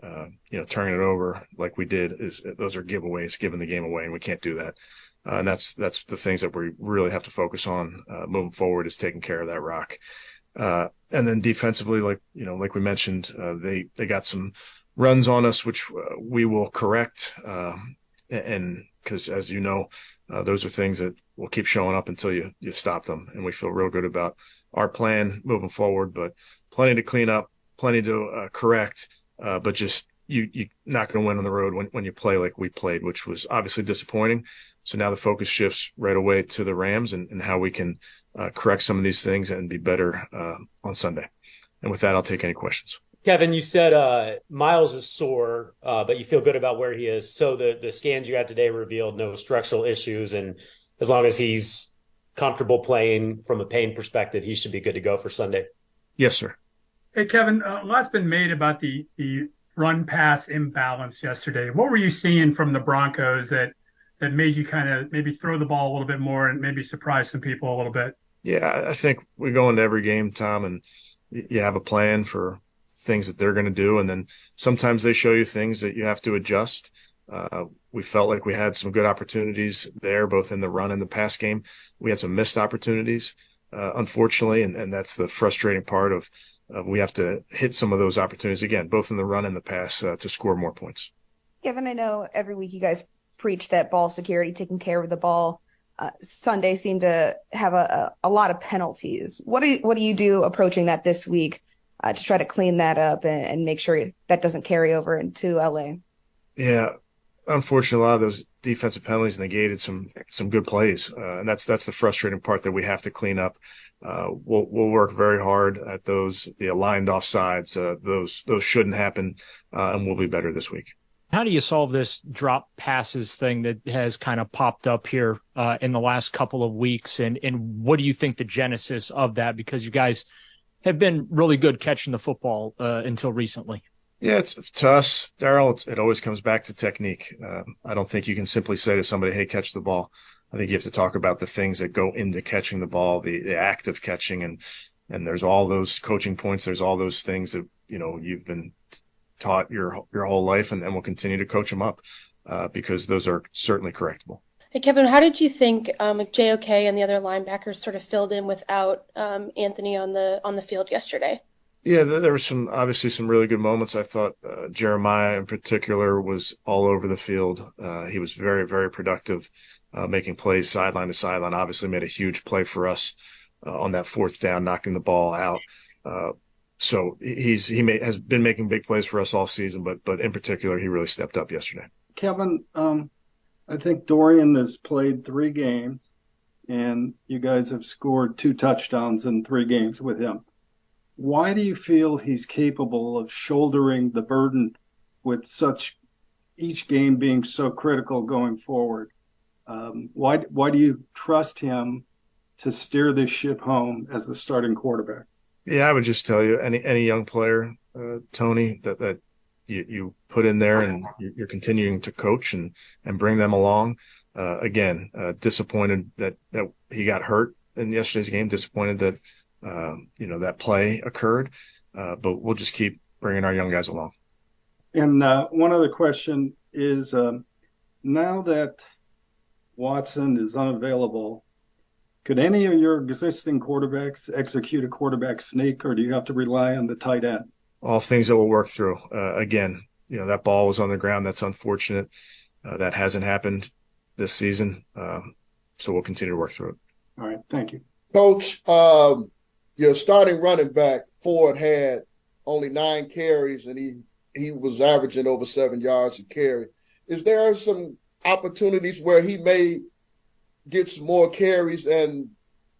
turning it over like we did. Those are giveaways, giving the game away, and we can't do that. And that's the things that we really have to focus on moving forward, is taking care of that rock. And then defensively, like we mentioned, they got some runs on us, which we will correct. And because, as you know, those are things that will keep showing up until you stop them. And we feel real good about our plan moving forward, but plenty to clean up, plenty to correct, but just you're not going to win on the road when you play like we played, which was obviously disappointing. So now the focus shifts right away to the Rams and how we can correct some of these things and be better on Sunday. And with that, I'll take any questions. Kevin, you said Miles is sore, but you feel good about where he is. So the scans you had today revealed no structural issues, and as long as he's comfortable playing from a pain perspective, he should be good to go for Sunday. Yes, sir. Hey, Kevin, a lot's been made about the run-pass imbalance yesterday. What were you seeing from the Broncos that made you kind of maybe throw the ball a little bit more and maybe surprise some people a little bit? Yeah, I think we go into every game, Tom, and you have a plan for things that they're going to do, and then sometimes they show you things that you have to adjust. We felt like we had some good opportunities there, both in the run and the pass game. We had some missed opportunities, unfortunately, and that's the frustrating part of we have to hit some of those opportunities again, both in the run and the pass, to score more points. Kevin, I know every week you guys preach that ball security, taking care of the ball. Sunday seemed to have a lot of penalties. What do you do approaching that this week to try to clean that up and make sure that doesn't carry over into LA? Yeah, unfortunately, a lot of those defensive penalties negated some good plays, and that's the frustrating part that we have to clean up. We'll work very hard at the aligned offsides. Those shouldn't happen, and we'll be better this week. How do you solve this drop passes thing that has kind of popped up here in the last couple of weeks? And what do you think the genesis of that? Because you guys have been really good catching the football until recently. Yeah, it's to us, Daryl, it always comes back to technique. I don't think you can simply say to somebody, hey, catch the ball. I think you have to talk about the things that go into catching the ball, the act of catching, and there's all those coaching points. There's all those things that, you've been taught your whole life, and we'll continue to coach them up because those are certainly correctable. Hey, Kevin, how did you think JOK and the other linebackers sort of filled in without Anthony on the field yesterday? Yeah, there were obviously some really good moments. I thought Jeremiah in particular was all over the field. He was very, very productive, making plays sideline to sideline. Obviously made a huge play for us on that 4th down, knocking the ball out. So has been making big plays for us all season, but in particular, he really stepped up yesterday. Kevin, I think Dorian has played 3 games, and you guys have scored 2 touchdowns in 3 games with him. Why do you feel he's capable of shouldering the burden with each game being so critical going forward? Why do you trust him to steer this ship home as the starting quarterback? Yeah, I would just tell you, any young player, Tony, that you put in there and you're continuing to coach and bring them along. Again, disappointed that he got hurt in yesterday's game, disappointed that that play occurred, but we'll just keep bringing our young guys along. And one other question is, now that Watson is unavailable, could any of your existing quarterbacks execute a quarterback sneak, or do you have to rely on the tight end? All things that we'll work through. Again, that ball was on the ground. That's unfortunate. That hasn't happened this season. So we'll continue to work through it. All right. Thank you. Coach, your starting running back, Ford, had only 9 carries, and he was averaging over 7 yards a carry. Is there some opportunities where he may get some more carries and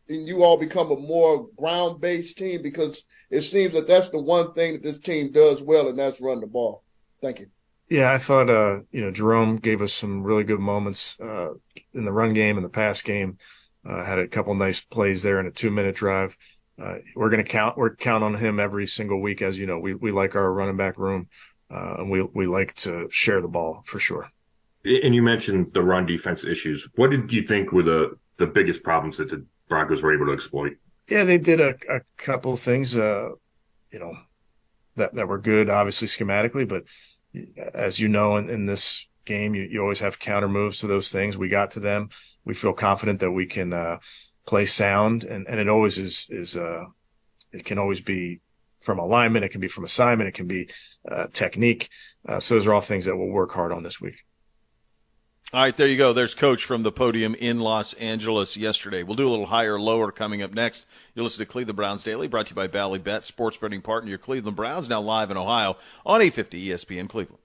you all become a more ground-based team? Because it seems that that's the one thing that this team does well, and that's run the ball. Thank you. Yeah, I thought, Jerome gave us some really good moments in the run game and the pass game. Had a couple nice plays there in a 2-minute drive. We're count on him every single week. As you know, we like our running back room, and we like to share the ball for sure. And you mentioned the run defense issues. What did you think were the biggest problems that the Broncos were able to exploit? Yeah, they did a couple of things, that were good, obviously schematically, but as you know, in this game, you always have counter moves to those things. We got to them. We feel confident that we can play sound, and it always is it can always be from alignment. It can be from assignment. It can be technique. So those are all things that we'll work hard on this week. All right, there you go. There's Coach from the podium in Los Angeles yesterday. We'll do a little higher, lower coming up next. You'll listen to Cleveland Browns Daily, brought to you by Bally Bet, sports betting partner, your Cleveland Browns, now live in Ohio on 850 ESPN Cleveland.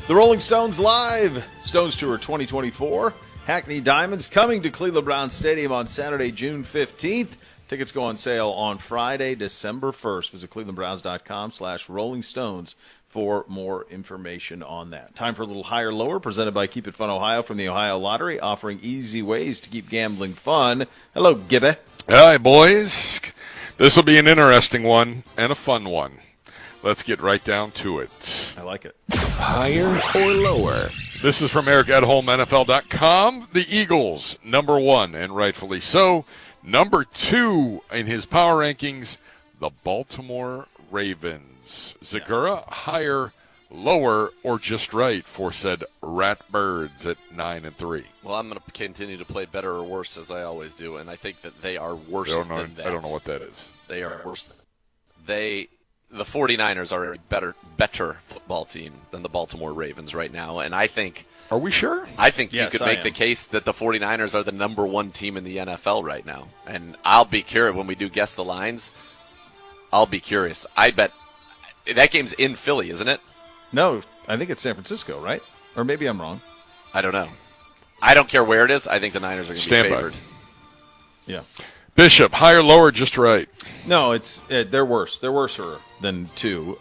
The Rolling Stones Live Stones Tour 2024. Hackney Diamonds coming to Cleveland Browns Stadium on Saturday, June 15th. Tickets go on sale on Friday, December 1st. Visit clevelandbrowns.com/Rolling Stones for more information on that. Time for a little higher lower, presented by Keep It Fun Ohio from the Ohio Lottery, offering easy ways to keep gambling fun. Hello, Gibby. Hi, boys. This will be an interesting one and a fun one. Let's get right down to it. I like it. Higher or lower? This is from Eric Edholm, NFL.com. The Eagles, number 1, and rightfully so. Number 2 in his power rankings, the Baltimore Ravens. Zagura, higher, lower, or just right for said Ratbirds at 9-3. Well, I'm going to continue to play better or worse as I always do, and I think that they are worse than that. I don't know what that is. They are worse than the 49ers are a better football team than the Baltimore Ravens right now, and I think... Are we sure? I think yes, you could make the case that the 49ers are the number 1 team in the NFL right now, and I'll be curious when we do guess the lines. I'll be curious. I bet that game's in Philly, isn't it? No, I think it's San Francisco, right? Or maybe I'm wrong. I don't know. I don't care where it is. I think the Niners are going to be favored. Yeah. Bishop, higher, lower, just right. No, they're worse. They're worser than 2.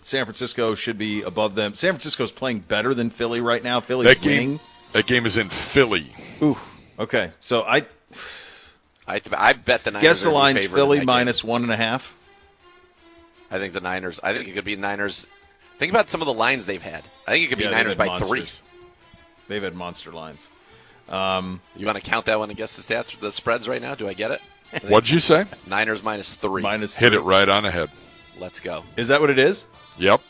San Francisco should be above them. San Francisco's playing better than Philly right now. Philly's winning. That game is in Philly. Ooh. Okay. So I bet the Niners. Guess the line's Philly minus -1.5. I think the Niners. I think it could be Niners. Think about some of the lines they've had. I think it could be Niners by monsters. 3. They've had monster lines. You want to count that one and guess the stats, the spreads right now? Do I get it? What'd you say? Niners -3. -3. Hit it right on the head. Let's go. Is that what it is? Yep.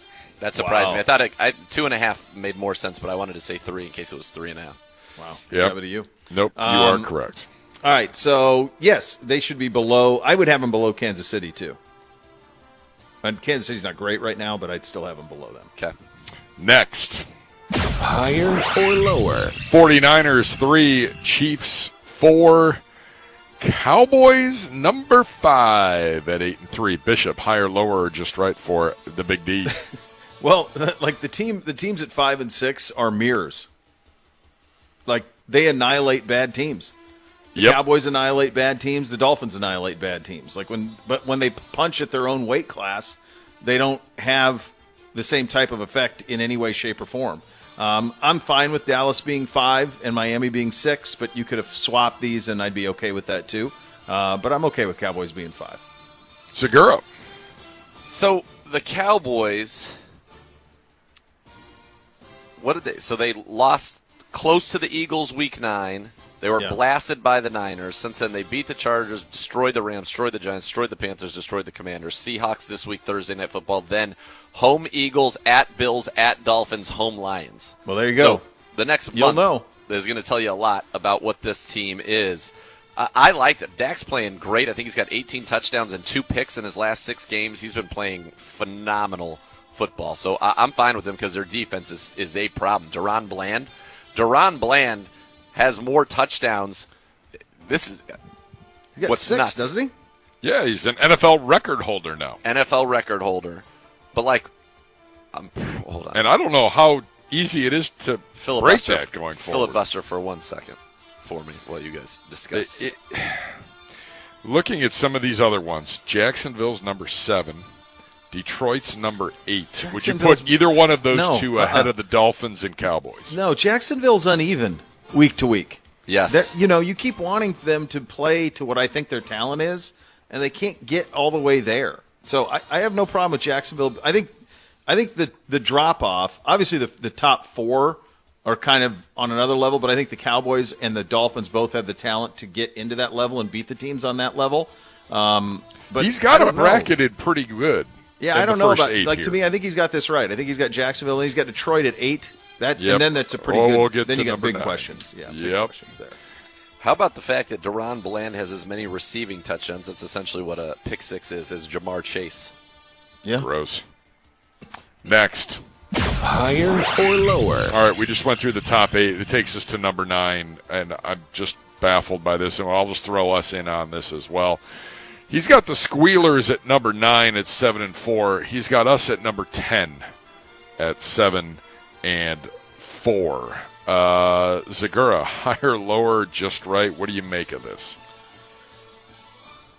That surprised me. I thought 2.5 made more sense, but I wanted to say 3 in case it was 3.5. Wow. Yep. To you. Nope. You are correct. All right. So yes, they should be below. I would have them below Kansas City too. And Kansas City's not great right now, but I'd still have them below them. Okay. Next. Higher or lower? 49ers 3, Chiefs 4, Cowboys number 5 at 8-3. Bishop, higher, lower, or just right for the Big D? Well, like the teams at 5 and 6 are mirrors. Like they annihilate bad teams. The Cowboys annihilate bad teams. The Dolphins annihilate bad teams. But when they punch at their own weight class, they don't have the same type of effect in any way, shape, or form. I'm fine with Dallas being 5 and Miami being 6, but you could have swapped these, and I'd be okay with that too. But I'm okay with Cowboys being 5. Segura. So the Cowboys, what did they? So they lost close to the Eagles week 9. They were blasted by the Niners. Since then, they beat the Chargers, destroyed the Rams, destroyed the Giants, destroyed the Panthers, destroyed the Commanders. Seahawks this week, Thursday Night Football. Then home Eagles, at Bills, at Dolphins, home Lions. Well, there you go. So the next month is going to tell you a lot about what this team is. I like that. Dak's playing great. I think he's got 18 touchdowns and 2 picks in his last 6 games. He's been playing phenomenal football. So I'm fine with him because their defense is a problem. Deron Bland has more touchdowns. This is he's got what's 6, nuts. Doesn't he? Yeah, he's an NFL record holder now. NFL record holder. But hold on. And I don't know how easy it is to break that going forward. Filibuster for 1 second for me while you guys discuss. Looking at some of these other ones, Jacksonville's number 7. Detroit's number 8. Would you put either one of those two ahead of the Dolphins and Cowboys? No, Jacksonville's uneven week to week. Yes. You keep wanting them to play to what I think their talent is, and they can't get all the way there. So I have no problem with Jacksonville. I think the drop-off, obviously the top 4 are kind of on another level, but I think the Cowboys and the Dolphins both have the talent to get into that level and beat the teams on that level. But he's got them bracketed pretty good. Yeah, I don't know about to me. I think he's got this right. I think he's got Jacksonville and he's got Detroit at 8. And then that's a pretty good. We'll then you got big 9. questions. Yeah, big questions there. How about the fact that Deron Bland has as many receiving touchdowns? That's essentially what a pick 6 is, as Jamar Chase. Yeah. Gross. Next. Higher or lower? All right, we just went through the top 8. It takes us to number 9, and I'm just baffled by this, and I'll just throw us in on this as well. He's got the Squealers at number 9 at 7-4. He's got us at number 10 at 7-6. and 4. Zagura, higher, lower, just right. What do you make of this?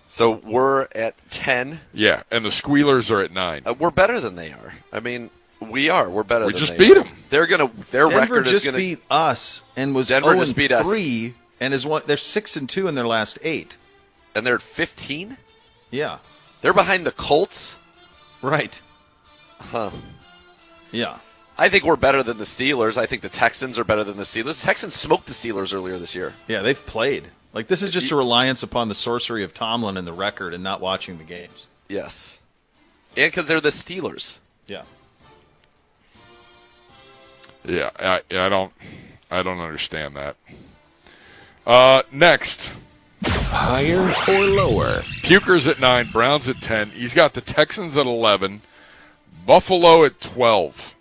So we're at 10. Yeah, and the Squealers are at 9. We're better than they are. I mean, we are. We're better. We than just they beat are. them. Their Denver record just is going to beat us and was Denver 0-3 just beat us. and is one. They're 6-2 in their last 8. And they're at 15. Yeah, They're behind the Colts. right. Huh. Yeah. I think we're better than the Steelers. I think the Texans are better than the Steelers. The Texans smoked the Steelers earlier this year. Yeah, they've played. Like, this is just a reliance upon the sorcery of Tomlin and the record and not watching the games. Yes. And because they're the Steelers. Yeah. Yeah, I don't understand that. Next. Higher or lower? Puker's at 9, Browns at 10. He's got the Texans at 11, Buffalo at 12.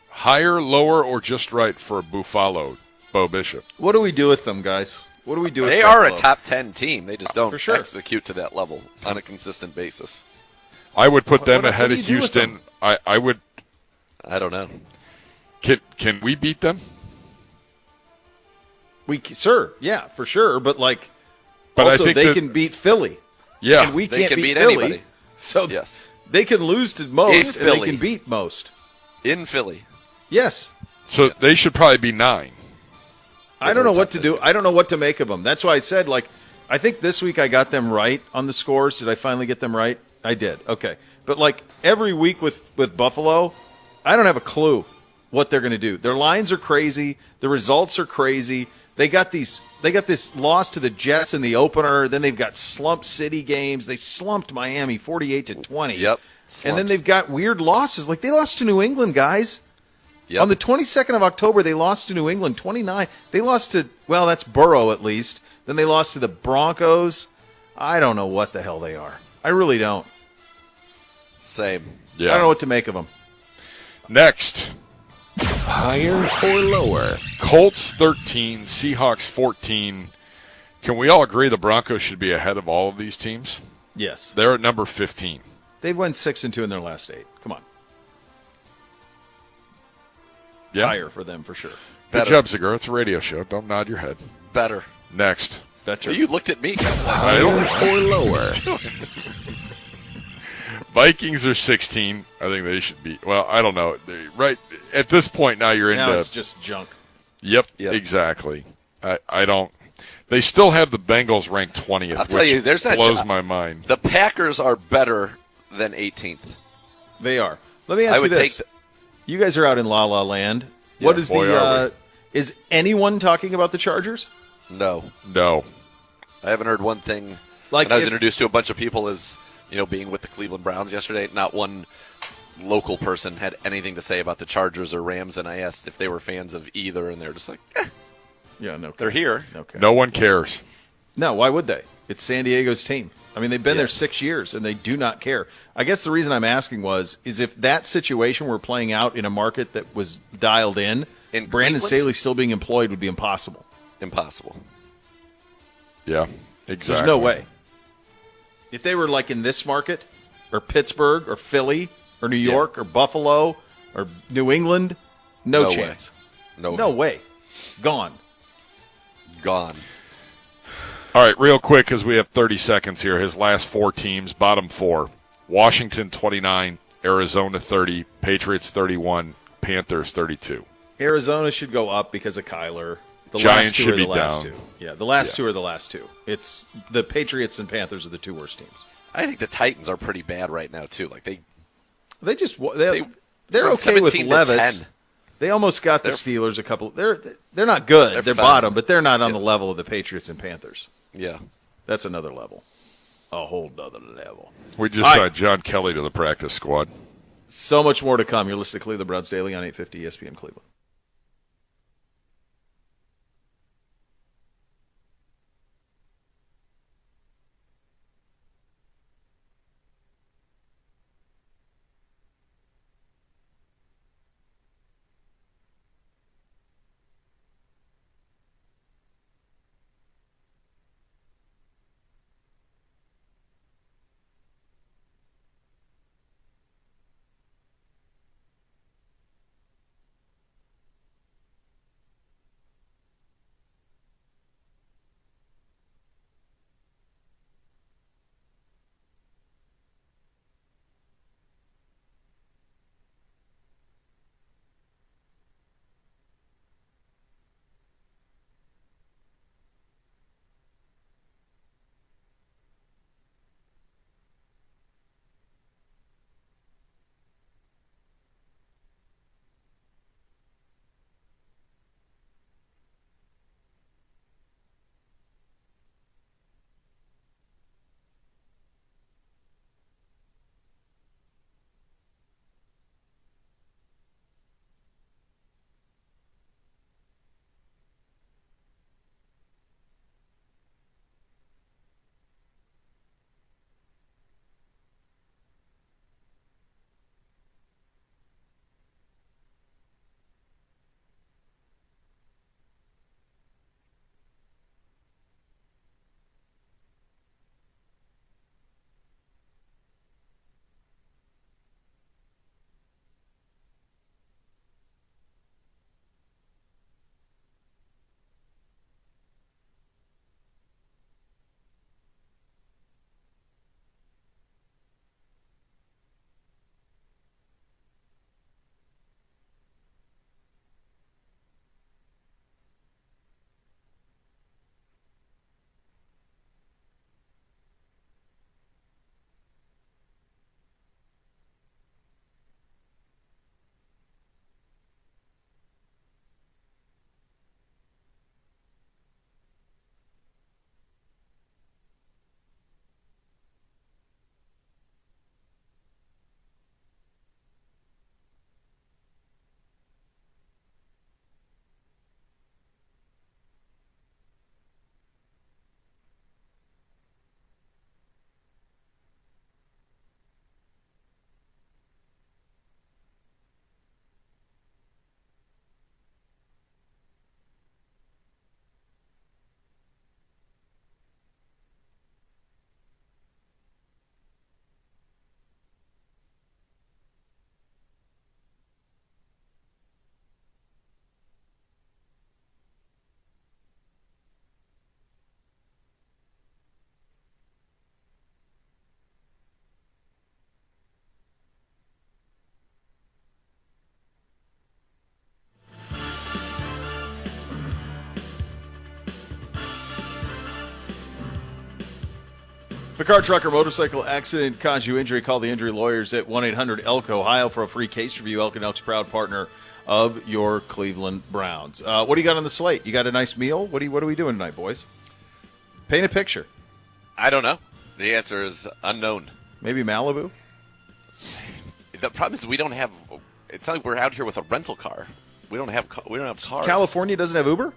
Higher, lower, or just right for Buffalo, Bo Bishop? What do we do with them, guys? What do we do with They are a Buffalo? top 10 team. They just don't For sure. execute to that level on a consistent basis. I would put them what ahead do of you do with Houston. I would. I don't know. Can we beat them? Sir, yeah, for sure. But like, But I also think they that- can beat Philly. Yeah, and we they can't can beat beat Philly. anybody. So Yes. they can lose to most, In and they Philly. can beat most. In Philly. Yes. so they should probably be 9. I don't know what to do. I don't know what to make of them. That's why I said, like, I think this week I got them right on the scores. Did I finally get them right? I did. Okay. But, like, every week with Buffalo, I don't have a clue what they're going to do. Their lines are crazy. The results are crazy. They got this loss to the Jets in the opener. Then they've got slump city games. They slumped Miami 48-20. Yep. And then they've got weird losses. Like, they lost to New England, guys. Yep. On the 22nd of October, they lost to New England 29. They lost to, well, that's Burrow at least. Then they lost to the Broncos. I don't know what the hell they are. I really don't. Same. Yeah. I don't know what to make of them. Next, Higher or lower? Colts 13, Seahawks 14. Can we all agree the Broncos should be ahead of all of these teams? Yes. They're at number 15. They went 6-2 in their last 8. Come on. Yeah. Higher for them for sure. Good Better. job, Zagura. It's a radio show. Don't nod your head. Better. Next. Better. You looked at me kind of like, I don't- Higher or lower? Vikings are 16. I think they should be. Well, I don't know. Right at this point now, you're Now into. it's just junk. Yep, Yep. exactly. I don't. They still have the Bengals ranked 20th. I'll tell which you, there's that blows job. my mind. the Packers are better than 18th. They are. Let me ask I you would this. take You guys are out in La La Land. What Yeah, is boy, are the is anyone talking about the Chargers? No. No. I haven't heard one thing. Like When I was if- introduced to a bunch of people as, being with the Cleveland Browns yesterday, not one local person had anything to say about the Chargers or Rams, and I asked if they were fans of either, and they're just like, Yeah, no. they're here. Okay. No one cares. No, why would they? It's San Diego's team. I mean, they've been Yeah. there 6 years, and they do not care. I guess the reason I'm asking is if that situation were playing out in a market that was dialed in Brandon Cleveland? Staley still being employed would be impossible. Impossible. Yeah, exactly. There's no way. If they were like in this market, or Pittsburgh, or Philly, or New York, or Buffalo, or New England, no No way. chance. No. No way. Gone. Gone. All right, real quick, because we have 30 seconds here. His last 4 teams, bottom 4. Washington 29, Arizona 30, Patriots 31, Panthers 32. Arizona should go up because of Kyler. The Giants last two should are the be last down. two. Yeah, the last two are the last two. It's the Patriots and Panthers are the 2 worst teams. I think the Titans are pretty bad right now, too. Like, They just they're went okay with 17 to Levis. 10. They almost got the They're- Steelers a couple. They're not good. They're They're fine. bottom, but they're not on the level of the Patriots and Panthers. Yeah. That's another level. A whole nother level. We just All signed right. John Kelly to the practice squad. So much more to come. You're listening to Cleveland Browns Daily on 850 ESPN Cleveland. If a car, truck, or motorcycle accident caused you injury, call the injury lawyers at 1-800-ELK Ohio for a free case review. Elk & Elk's proud partner of your Cleveland Browns. What do you got on the slate? You got a nice meal? What are we doing tonight, boys? Paint a picture. I don't know. The answer is unknown. Maybe Malibu? The problem is we don't have. It's not like we're out here with a rental car. We don't have cars. California doesn't have Uber?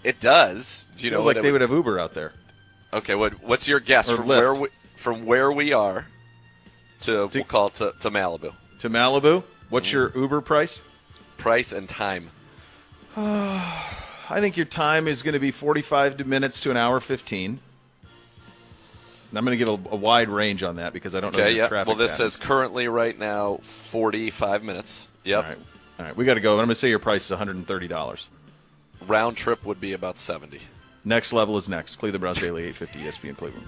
It does. Do you know? Feels like they would have Uber out there. Okay, what's your guess Or from where we are to we'll call it to Malibu? To Malibu? What's your Uber price? Price and time. I think your time is going to be 45 minutes to an hour 15. I'm going to give a wide range on that because I don't know the traffic. Well, this patterns. says currently right now 45 minutes. Yep. All right. We got to go. I'm going to say your price is $130. Round trip would be about 70. Next level is next. Cleveland Browns Daily 850 ESPN Cleveland.